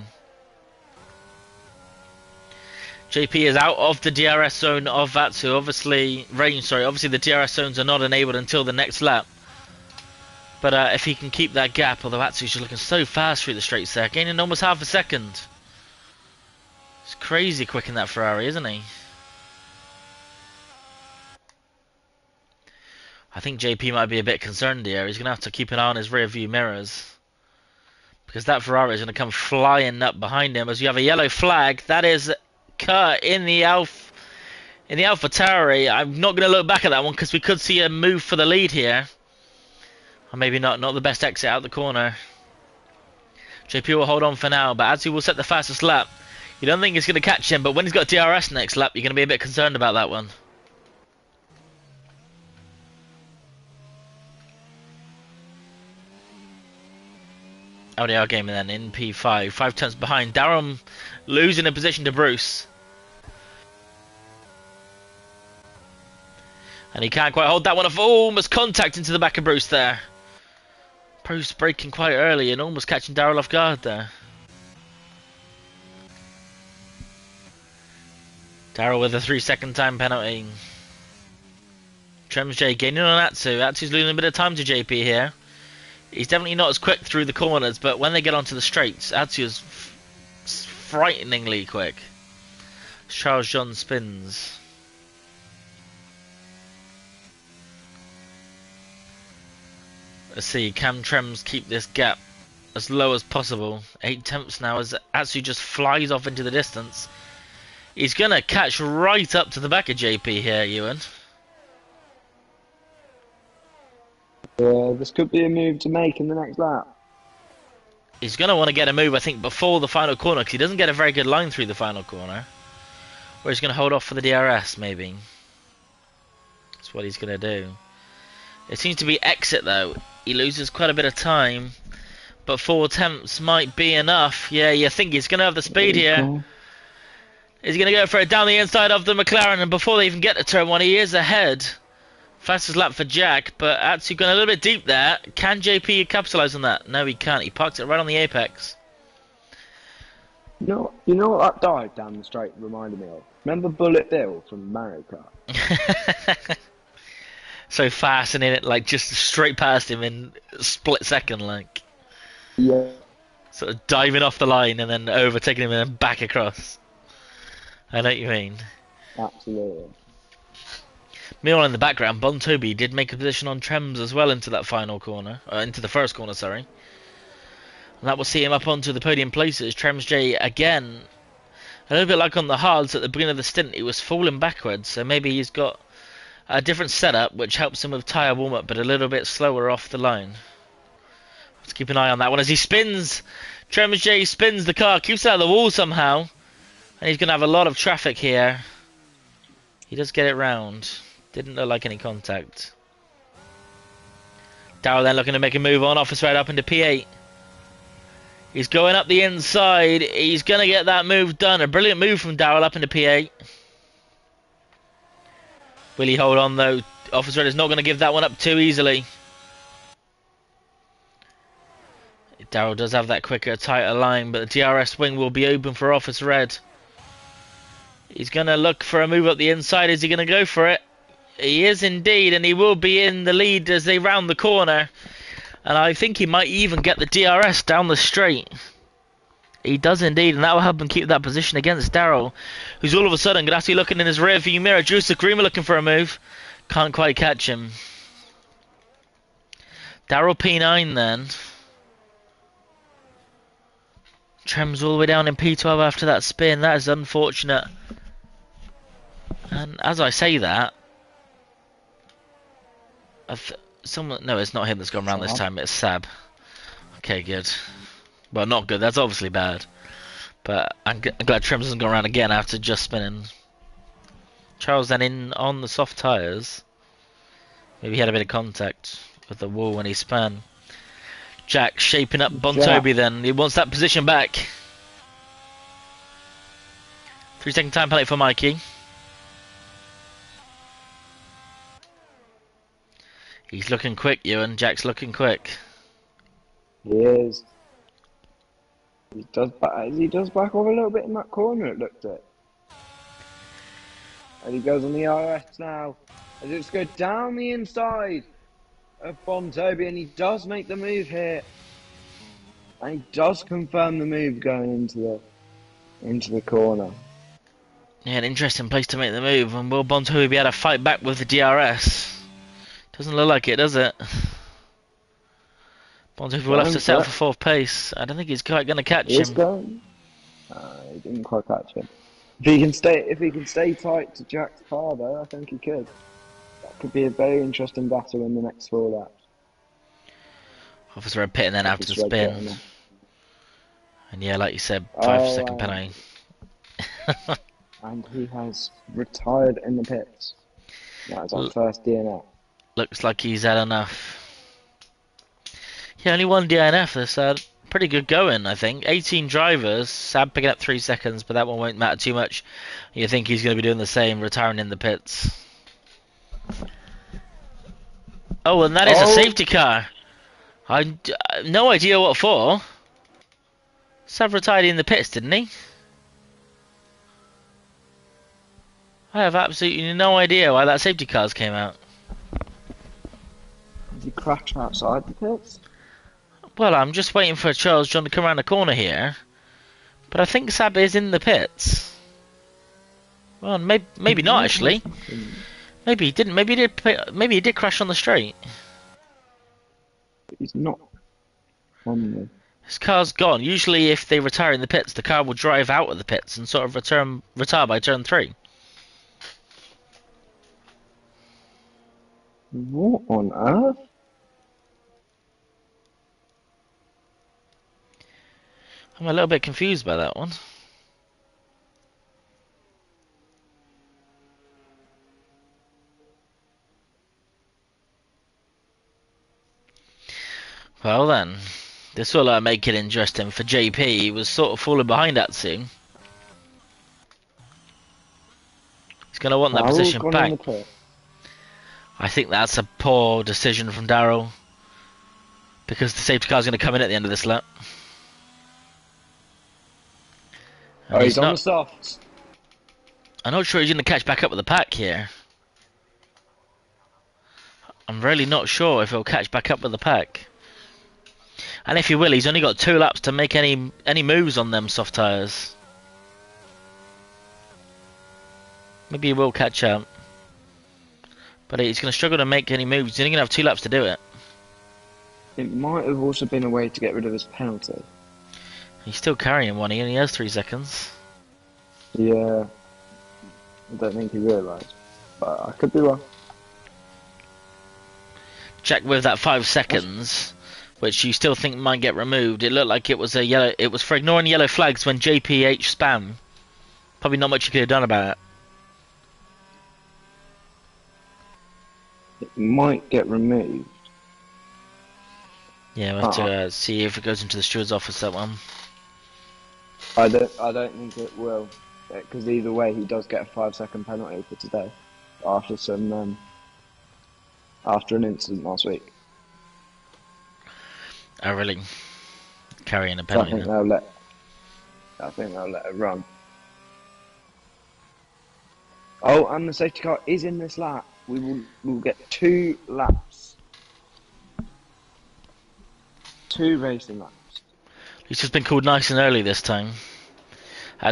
JP is out of the DRS zone of Atsu. Obviously the DRS zones are not enabled until the next lap. But if he can keep that gap, although Atsu's just looking so fast through the straights there, gaining almost half a second. It's crazy quick in that Ferrari, isn't he? I think JP might be a bit concerned here. He's going to have to keep an eye on his rear view mirrors, because that Ferrari is going to come flying up behind him as you have a yellow flag. That is Kurt in the AlphaTauri. I'm not going to look back at that one because we could see a move for the lead here. Or maybe not the best exit out the corner. JP will hold on for now, but Atsu will set the fastest lap. You don't think he's going to catch him, but when he's got DRS next lap, you're going to be a bit concerned about that one. LDR Gamer then in P5, 5 tenths behind. Darren losing a position to Bruce. And he can't quite hold that one off. Oh, almost contact into the back of Bruce there. Bruce braking quite early and almost catching Darrell off guard there. Darrell with a 3-second time penalty. Trems J gaining on Atsu. Atsu's losing a bit of time to JP here. He's definitely not as quick through the corners, but when they get onto the straights, Atsu is frighteningly quick. Charles John spins. Let's see, can Trems keep this gap as low as possible? 8 tenths now as Atsu just flies off into the distance. He's going to catch right up to the back of JP here, Ewan. Yeah, this could be a move to make in the next lap. He's going to want to get a move, I think, before the final corner, because he doesn't get a very good line through the final corner. Or he's going to hold off for the DRS, maybe. That's what he's going to do. It seems to be exit, though. He loses quite a bit of time. But 4 attempts might be enough. Yeah, you think he's going to have the speed here. He's going to go for it down the inside of the McLaren, and before they even get to turn 1, he is ahead. Fastest lap for Jack, but Atsu going a little bit deep there. Can JP capitalise on that? No, he can't. He parks it right on the apex. You know what that dive down the straight reminded me of? Remember Bullet Bill from Mario Kart? So fast and in it, like just straight past him in a split second, like. Yeah. Sort of diving off the line and then overtaking him and then back across. I know what you mean. Absolutely. Meanwhile, in the background, Bon Toby did make a position on Trems as well into that final corner, into the first corner, sorry. And that will see him up onto the podium places. Trems J again, a little bit like on the hards at the beginning of the stint, he was falling backwards, so maybe he's got a different setup which helps him with tyre warm up, but a little bit slower off the line. Let's keep an eye on that one as he spins. Trems J spins the car, keeps it out of the wall somehow. And he's going to have a lot of traffic here. He does get it round. Didn't look like any contact. Darrell then looking to make a move on. Office right up into P8. He's going up the inside. He's going to get that move done. A brilliant move from Darrell up into P8. Will he hold on though? Office Red is not going to give that one up too easily. Darrell does have that quicker, tighter line, but the DRS wing will be open for Office Red. He's going to look for a move up the inside. Is he going to go for it? He is indeed, and he will be in the lead as they round the corner. And I think he might even get the DRS down the straight. He does indeed, and that will help him keep that position against Darrell, who's all of a sudden going to have to be looking in his rear view mirror. Juice Grima looking for a move. Can't quite catch him. Darrell P9 then. Trems all the way down in P12 after that spin. That is unfortunate. And as I say that, no, it's not him that's gone round this time. It's Sab. Okay, good. Well, not good. That's obviously bad. But I'm glad Trems hasn't gone around again after just spinning. Charles then in on the soft tyres. Maybe he had a bit of contact with the wall when he spun. Jack shaping up Bon Toby then. He wants that position back. 3-second time penalty for Mikey. He's looking quick, Ewan. Jack's looking quick. He is. He does back off a little bit in that corner, it looked at. And he goes on the RS now. As it's go down the inside of Bon Toby, and he does make the move here. And he does confirm the move going into the corner. Yeah, an interesting place to make the move. And will Bon Toby be able to fight back with the DRS? Doesn't look like it, does it? Bon Toby will have to settle for 4th place. I don't think he's quite going to catch him. He didn't quite catch him. If he can stay tight to Jack's car, though, I think he could. That could be a very interesting battle in the next 4 laps. Officer Red pitting then after the spin. And yeah, like you said, 5-second penalty. And he has retired in the pits. That is our first DNF. Looks like he's had enough. Yeah, only one DNF. That's pretty good going, I think. 18 drivers. Sam picking up 3 seconds, but that one won't matter too much. You think he's going to be doing the same, retiring in the pits. Oh, and that is a safety car. I no idea what for. Sam retired in the pits, didn't he? I have absolutely no idea why that safety cars came out. You crash outside the pits? Well, I'm just waiting for Charles John to come around the corner here. But I think Sab is in the pits. Well, maybe not actually. Maybe he didn't. Maybe he did crash on the straight. He's not on the... His car's gone. Usually, if they retire in the pits, the car will drive out of the pits and sort of retire by turn 3. What on earth? I'm a little bit confused by that one. Well then, this will make it interesting for JP. He was sort of falling behind Atsu. He's going to want that position back. I think that's a poor decision from Darryl, because the safety car is going to come in at the end of this lap. And he's on the softs. I'm not sure he's going to catch back up with the pack here. I'm really not sure if he'll catch back up with the pack. And if he will, he's only got 2 laps to make any moves on them soft tyres. Maybe he will catch up. But he's going to struggle to make any moves. He's only going to have 2 laps to do it. It might have also been a way to get rid of his penalty. He's still carrying one. He only has 3 seconds. Yeah. I don't think he realised. But I could be wrong. Check with that 5 seconds, which you still think might get removed. It looked like it was a yellow. It was for ignoring yellow flags when JPH spam. Probably not much you could have done about it. It might get removed. Yeah, we'll have to see if it goes into the steward's office, that one. I don't think it will, because either way he does get a 5-second penalty for today, after after an incident last week. Oh really? Carrying a penalty. So I think they'll let it run. Oh, and the safety car is in this lap. We'll get 2 laps. 2 racing laps. He's just been called nice and early this time.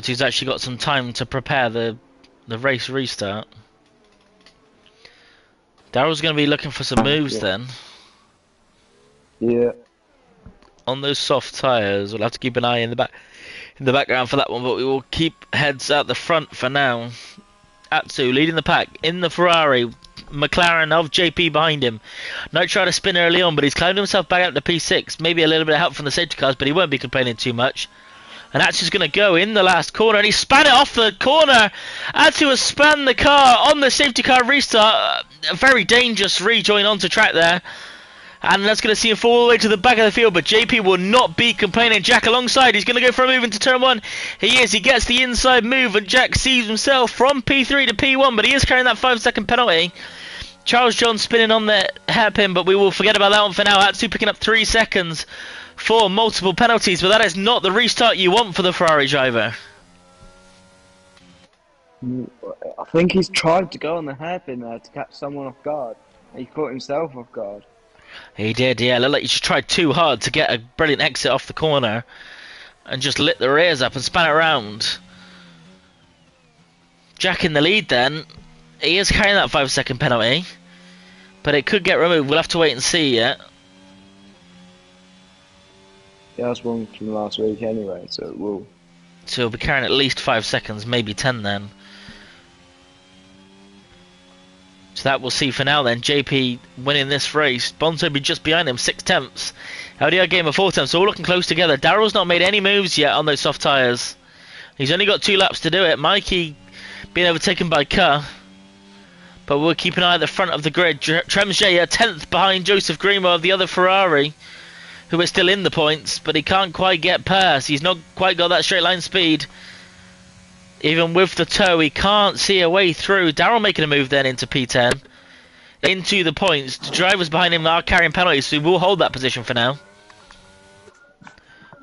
He's actually got some time to prepare the race restart. Daryl's going to be looking for some moves then. Yeah. On those soft tyres, we'll have to keep an eye in the background for that one, but we will keep heads out the front for now. Atsu leading the pack in the Ferrari. McLaren of JP behind him. Knight tried to spin early on, but he's climbed himself back up to P6. Maybe a little bit of help from the safety cars, but he won't be complaining too much. And Atsu's going to go in the last corner, and he span it off the corner. Atsu has spun the car on the safety car restart. A very dangerous rejoin onto track there. And that's going to see him fall all the way to the back of the field, but JP will not be complaining. Jack alongside, he's going to go for a move into turn 1. He is, he gets the inside move, and Jack sees himself from P3 to P1, but he is carrying that 5-second penalty. Charles John spinning on the hairpin, but we will forget about that one for now. Atsu picking up 3 seconds for multiple penalties, but that is not the restart you want for the Ferrari driver. I think he's tried to go on the hairpin there to catch someone off guard. He caught himself off guard. He did, yeah. Looked like he just tried too hard to get a brilliant exit off the corner and just lit the rears up and span it around. Jack in the lead then. He is carrying that 5-second penalty, but it could get removed. We'll have to wait and see yet. Yeah, that's one from last week anyway, so it will. So he'll be carrying at least 5 seconds, maybe 10 then. So that we'll see for now then. JP winning this race. Bonzo be just behind him, 6 tenths. LDR Gamer 4 tenths, all looking close together. Daryl's not made any moves yet on those soft tyres. He's only got 2 laps to do it. Mikey being overtaken by Kerr. But we'll keep an eye at the front of the grid. Trems J a 10th behind Joseph Grimo of the other Ferrari, who is still in the points, but he can't quite get past. He's not quite got that straight line speed. Even with the toe, he can't see a way through. Darryl making a move then into P10. Into the points. The drivers behind him are carrying penalties, so he will hold that position for now.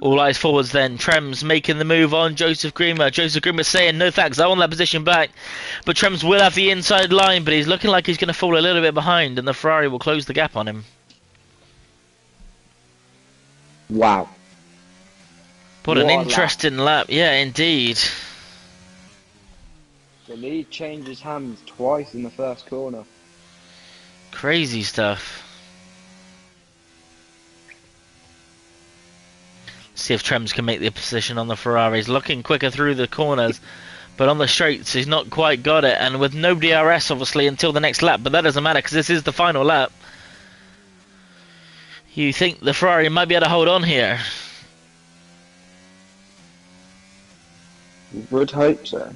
All eyes forwards then. Trems making the move on Joseph Grima. Joseph Grima saying, no thanks, I want that position back. But Trems will have the inside line, but he's looking like he's going to fall a little bit behind, and the Ferrari will close the gap on him. Wow. What an What a lap. interesting lap. Yeah, indeed. The lead changes hands twice in the first corner. Crazy stuff. See if Trems can make the position on the Ferraris. Looking quicker through the corners, but on the straights he's not quite got it. And with no DRS obviously until the next lap, but that doesn't matter because this is the final lap. You think the Ferrari might be able to hold on here? Would hope so.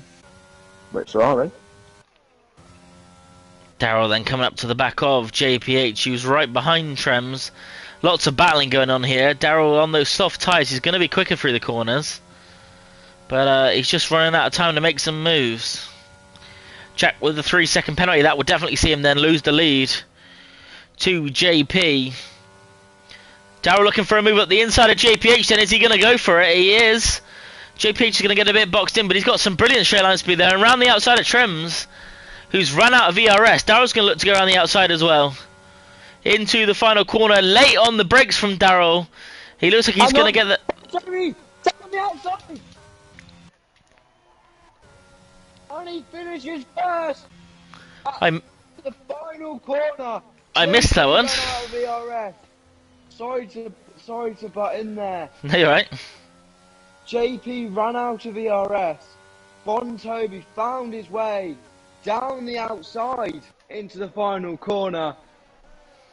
Which Ferrari? Darrell then coming up to the back of JPH, who's right behind Trems. Lots of battling going on here. Darrell on those soft tyres, he's going to be quicker through the corners. But he's just running out of time to make some moves. Jack with the 3-second penalty, that would definitely see him then lose the lead to JP. Darrell looking for a move at the inside of JPH then. Is he going to go for it? He is. JPH is going to get a bit boxed in, but he's got some brilliant straight line speed there. And around the outside of Trems, who's run out of ERS. Darrell's going to look to go around the outside as well. Into the final corner, late on the brakes from Darrell. He looks like he's going to get the... Jeremy, take on the outside! And he finishes first! I'm... The final corner! I missed that one. Out of ERS. Sorry to butt in there. No, you're right. JP ran out of ERS. Bon Toby found his way down the outside into the final corner.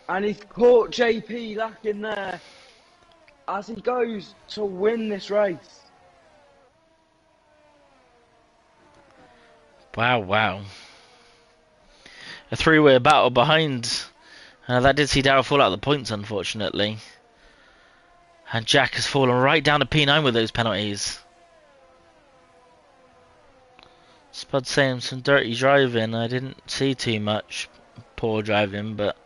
And he's caught JP lacking there as he goes to win this race. Wow, wow. A three-way battle behind. That did see Darrell fall out of the points, unfortunately. And Jack has fallen right down to P9 with those penalties. Spud saying some dirty driving. I didn't see too much poor driving, but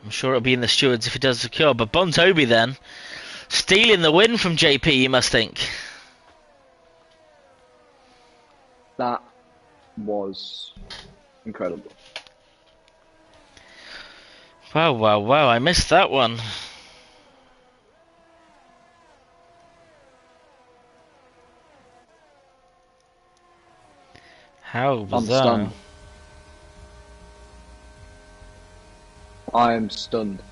I'm sure it'll be in the stewards if he does secure. But Bon Toby then, stealing the win from JP, you must think. That was incredible. Wow, wow, wow, I missed that one. How bizarre. I'm stunned. I am stunned.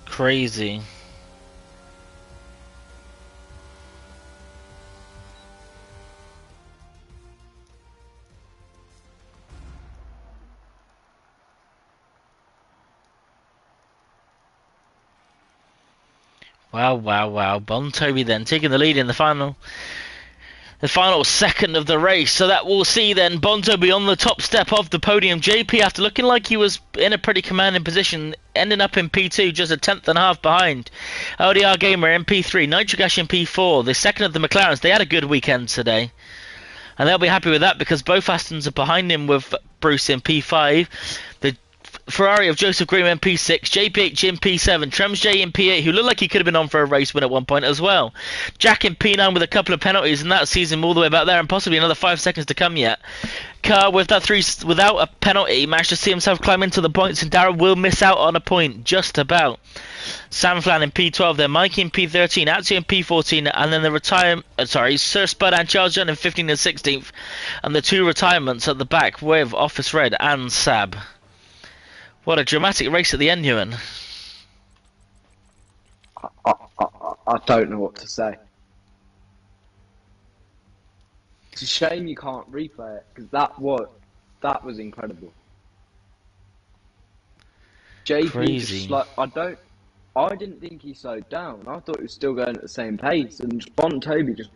Crazy. Wow, wow, wow. Bon Toby then taking the lead in the final second of the race. So that will see then Bon Toby on the top step of the podium. JP, after looking like he was in a pretty commanding position, ending up in P2, just a tenth and a half behind. LDR Gamer in P3, Nitric Ash in P4. The second of the McLarens, they had a good weekend today. And they'll be happy with that because both Astons are behind him with Bruce in P5. The Ferrari of Joseph Green in P6, JPH in P7, Trems J in P8, who looked like he could have been on for a race win at one point as well. Jack in P9 with a couple of penalties, and that sees him all the way back there, and possibly another 5 seconds to come yet. Carr with that without a penalty managed to see himself climb into the points, and Darrell will miss out on a point just about. Sam Flan in P12 there, Mike in P13, Atsu in P14, and then the Sir Spud and Charles John in 15th and 16th, and the two retirements at the back with Office Red and Sab. What a dramatic race at the end, Ewan. I don't know what to say. It's a shame you can't replay it because that was incredible. JP Crazy. just like I didn't think he slowed down. I thought he was still going at the same pace, and Bon Toby just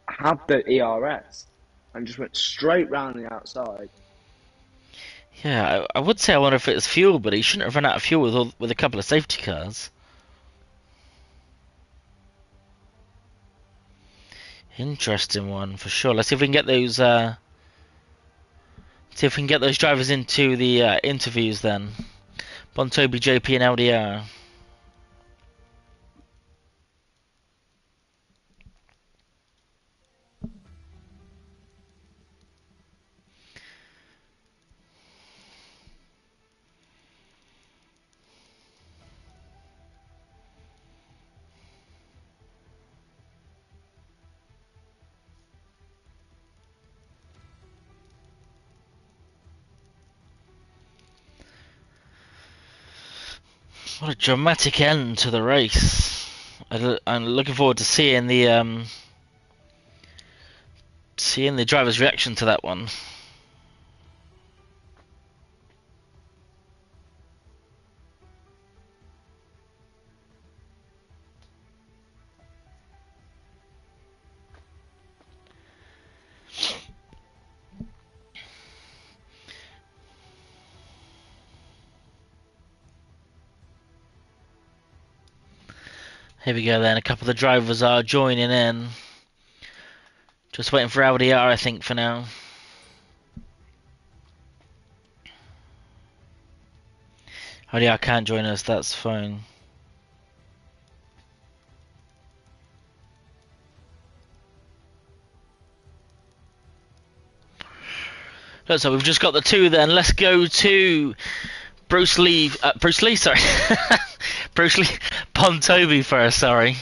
had the ERS and just went straight round the outside. Yeah, I would say I wonder if it was fuel, but he shouldn't have run out of fuel with a couple of safety cars. Interesting one for sure. Let's see if we can get those. See if we can get those drivers into the interviews then. Bon Toby, JP, and LDR. What a dramatic end to the race. I'm looking forward to seeing the driver's reaction to that one. Here we go then, a couple of the drivers are joining in. Just waiting for LDR, I think, for now. LDR can't join us, that's fine. So we've just got the two then. Let's go to Bruce Lee, sorry. Bruce Lee, Bontobi first, sorry.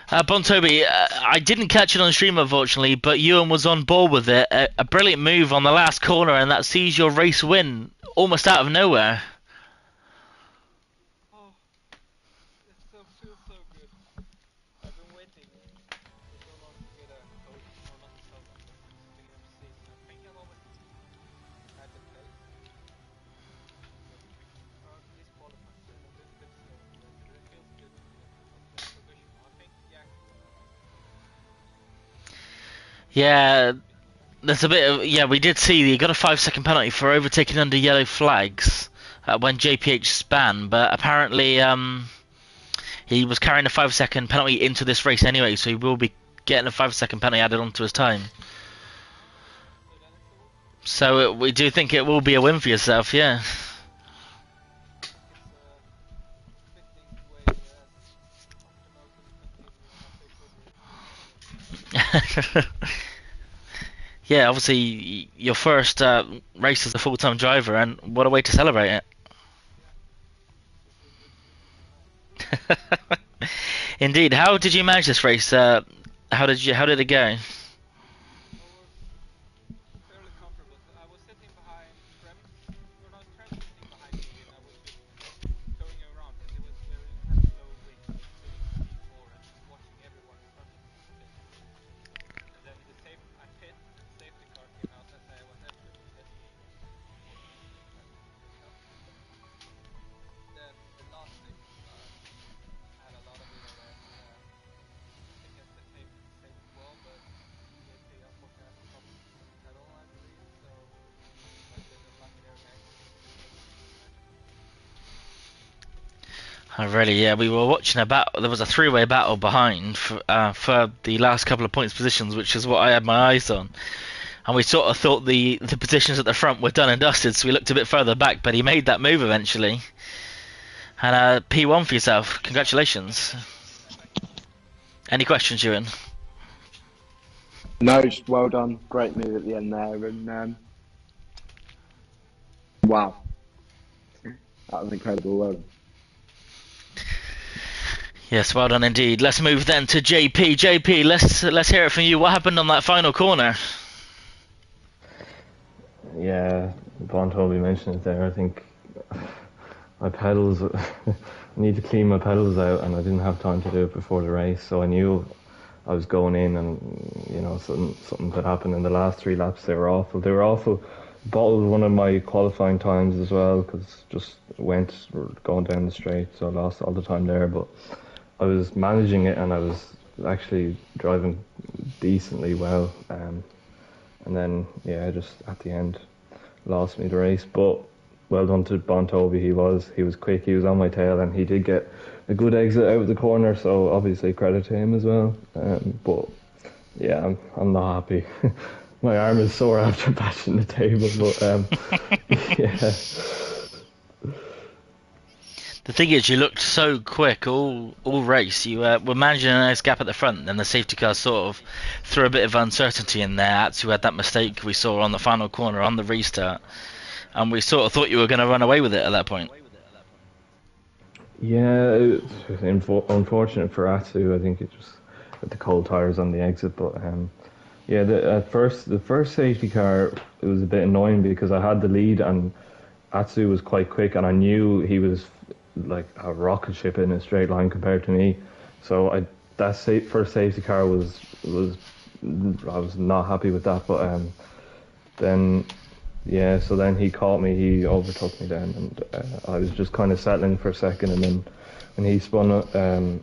Bontobi, I didn't catch it on stream unfortunately, but Ewan was on board with it. A brilliant move on the last corner, and that sees your race win almost out of nowhere. Oh, it feels so good. I've been waiting for so long to get a coach, or not so long, but since the beginning of the season. I think I've always had the place. This qualifying a little bit slow, but it feels good to get a provision. I think Jack. Yeah, there's a bit of, yeah, we did see he got a 5-second penalty for overtaking under yellow flags when JPH span, but apparently he was carrying a 5-second penalty into this race anyway, so he will be getting a 5-second penalty added onto his time. So we do think it will be a win for yourself, yeah. Yeah, obviously your first race as a full-time driver, and what a way to celebrate it. Indeed. How did you manage this race? How did it go? Fairly comfortable. I was sitting behind Trem. Well, not Trem sitting behind me, and I was just going around because it was very had a low rate, so sitting P4 and just watching everyone in front of me. And then I pit, safety car came out as I was entering the pit. Then the last safety car had a lot of DRS. I guess the tape saved as well, but JP unfortunately had a problem with the pedal, I believe, so a little luck there, guys. Really, yeah, we were watching a battle. There was a three-way battle behind for the last couple of points positions, which is what I had my eyes on. And we sort of thought the positions at the front were done and dusted, so we looked a bit further back, but he made that move eventually. And P1 for yourself. Congratulations. Any questions, Ewan? No, just well done. Great move at the end there, and wow, that was incredible. Well done. Yes, well done indeed. Let's move then to JP. JP, let's hear it from you. What happened on that final corner? Yeah, Bontobi mentioned it there. I think my pedals, I need to clean my pedals out, and I didn't have time to do it before the race, so I knew I was going in, and you know, something could happen in the last 3 laps. They were awful. They were awful. Bottled one of my qualifying times as well, because just went going down the straight, so I lost all the time there. But I was managing it, and I was actually driving decently well. And then, yeah, just at the end, lost me the race. But well done to Bontobi. He was quick. He was on my tail, and he did get a good exit out of the corner. So obviously credit to him as well. But yeah, I'm not happy. My arm is sore after bashing the table. But yeah. The thing is, you looked so quick all race. You were managing a nice gap at the front, and the safety car sort of threw a bit of uncertainty in there. Atsu had that mistake we saw on the final corner on the restart, and we sort of thought you were going to run away with it at that point. Yeah, it's unfortunate for Atsu. I think it just with the cold tires on the exit. But yeah, the first safety car, it was a bit annoying because I had the lead, and Atsu was quite quick, and I knew he was like a rocket ship in a straight line compared to me. So first safety car was I was not happy with that. But then so then he caught me, he overtook me then, and I was just kind of settling for a second, and then when he spun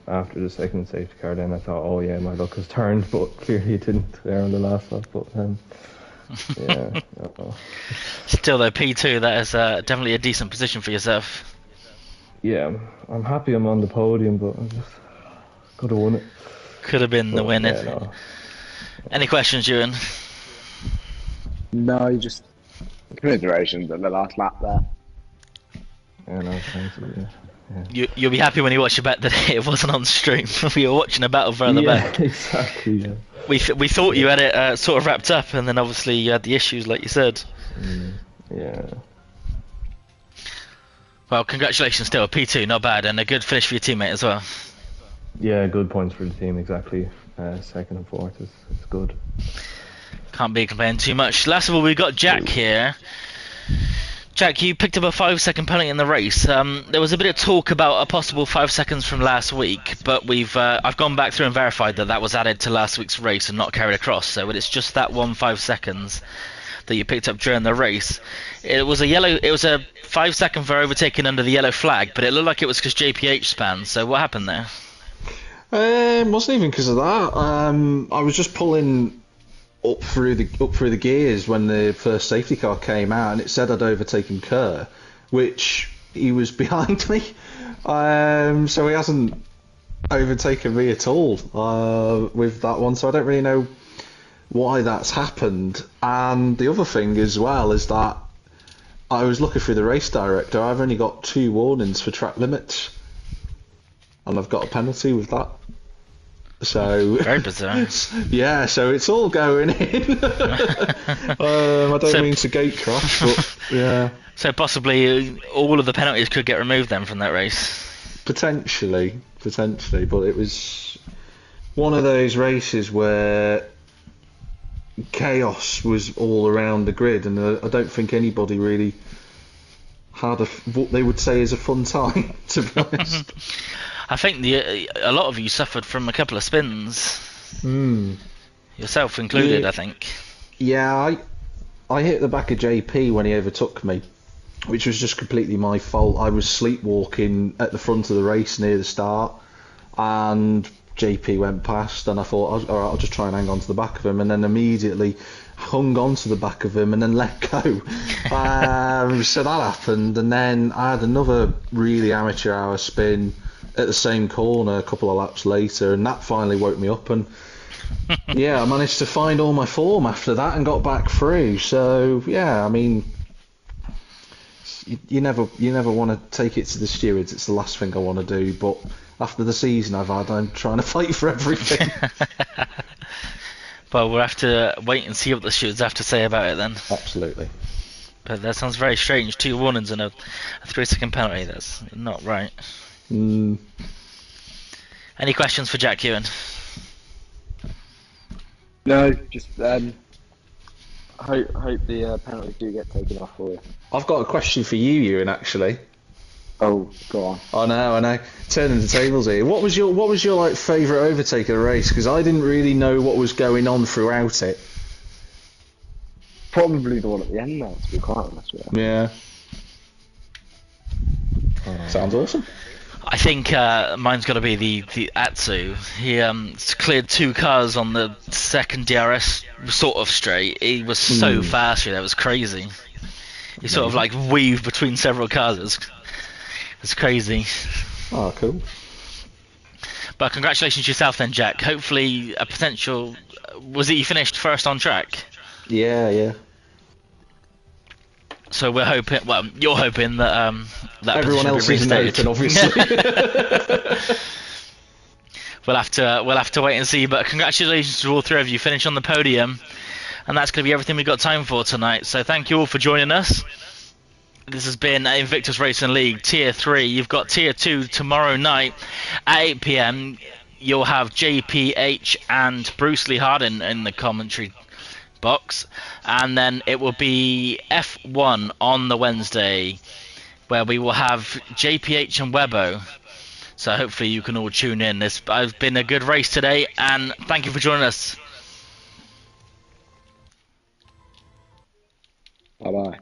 after the second safety car, then I thought, oh yeah, my luck has turned, but clearly it didn't there on the last lap. But yeah. Still though, P2, that is definitely a decent position for yourself. Yeah, I'm happy I'm on the podium, but I just could have won it. Could have been the winning. Yeah, no. Any questions, Ewan? No, just commiserations at the last lap there. Yeah, no, thanks. Yeah. You'll be happy when you watch your bet that it wasn't on stream. We were watching a battle further back. Exactly. Yeah. We thought you had it sort of wrapped up, and then obviously you had the issues, like you said. Yeah. Well, congratulations still, P2, not bad, and a good finish for your teammate as well. Yeah, good points for the team, exactly. Second and fourth is good. Can't be complaining too much. Last of all, we've got Jack here. Jack, you picked up a 5-second penalty in the race. There was a bit of talk about a possible 5 seconds from last week, but I've gone back through and verified that was added to last week's race and not carried across. So it's just that 5 seconds that you picked up during the race. It was a 5 second for overtaking under the yellow flag, but it looked like it was because JPH span. So what happened there? Wasn't even because of that. I was just pulling up through the gears when the first safety car came out, and it said I'd overtaken Kerr, which he was behind me. So he hasn't overtaken me at all with that one. So I don't really know why that's happened. And the other thing as well is that I was looking through the race director. I've only got 2 warnings for track limits, and I've got a penalty with that. So very bizarre. Yeah, so it's all going in. I don't mean to gate crash, but yeah. So possibly all of the penalties could get removed then from that race. Potentially, but it was one of those races where chaos was all around the grid, and I don't think anybody really had what they would say is a fun time, to be honest. I think a lot of you suffered from a couple of spins. Yourself included, I think. Yeah, I hit the back of JP when he overtook me, which was just completely my fault. I was sleepwalking at the front of the race near the start, and JP went past, and I thought, all right, I'll just try and hang on to the back of him, and then immediately hung on to the back of him and then let go. So that happened, and then I had another really amateur hour spin at the same corner a couple of laps later, and that finally woke me up, and yeah, I managed to find all my form after that and got back through. So yeah, I mean, you never want to take it to the stewards. It's the last thing I want to do, but after the season I've had, I'm trying to fight for everything. Well, we'll have to wait and see what the stewards have to say about it then. Absolutely. But that sounds very strange. 2 warnings and a 3-second penalty. That's not right. Any questions for Jack Ewan? No, just hope the penalties do get taken off for you. I've got a question for you, Ewan, actually. Oh, go on. I know. Turning the tables here. What was your like favourite overtake of the race? Because I didn't really know what was going on throughout it. Probably the one at the end now, to be quite honest with you. Yeah. Sounds awesome. I think mine's got to be the Atsu. He cleared 2 cars on the second DRS sort of straight. He was so fast here, that was crazy. He sort of like weaved between several cars. It's crazy. Oh, cool. But congratulations to yourself then, Jack. Hopefully a potential... Was it you finished first on track? Yeah. So we're hoping... Well, you're hoping that... that everyone else is open, obviously. We'll have to wait and see. But congratulations to all 3 of you. Finish on the podium. And that's going to be everything we've got time for tonight. So thank you all for joining us. This has been Invictus Racing League Tier 3. You've got Tier 2 tomorrow night at 8 PM. You'll have JPH and Bruce Lee Harden in the commentary box, and then it will be F1 on the Wednesday, where we will have JPH and Webbo. So hopefully you can all tune in. This has been a good race today, and thank you for joining us. Bye bye.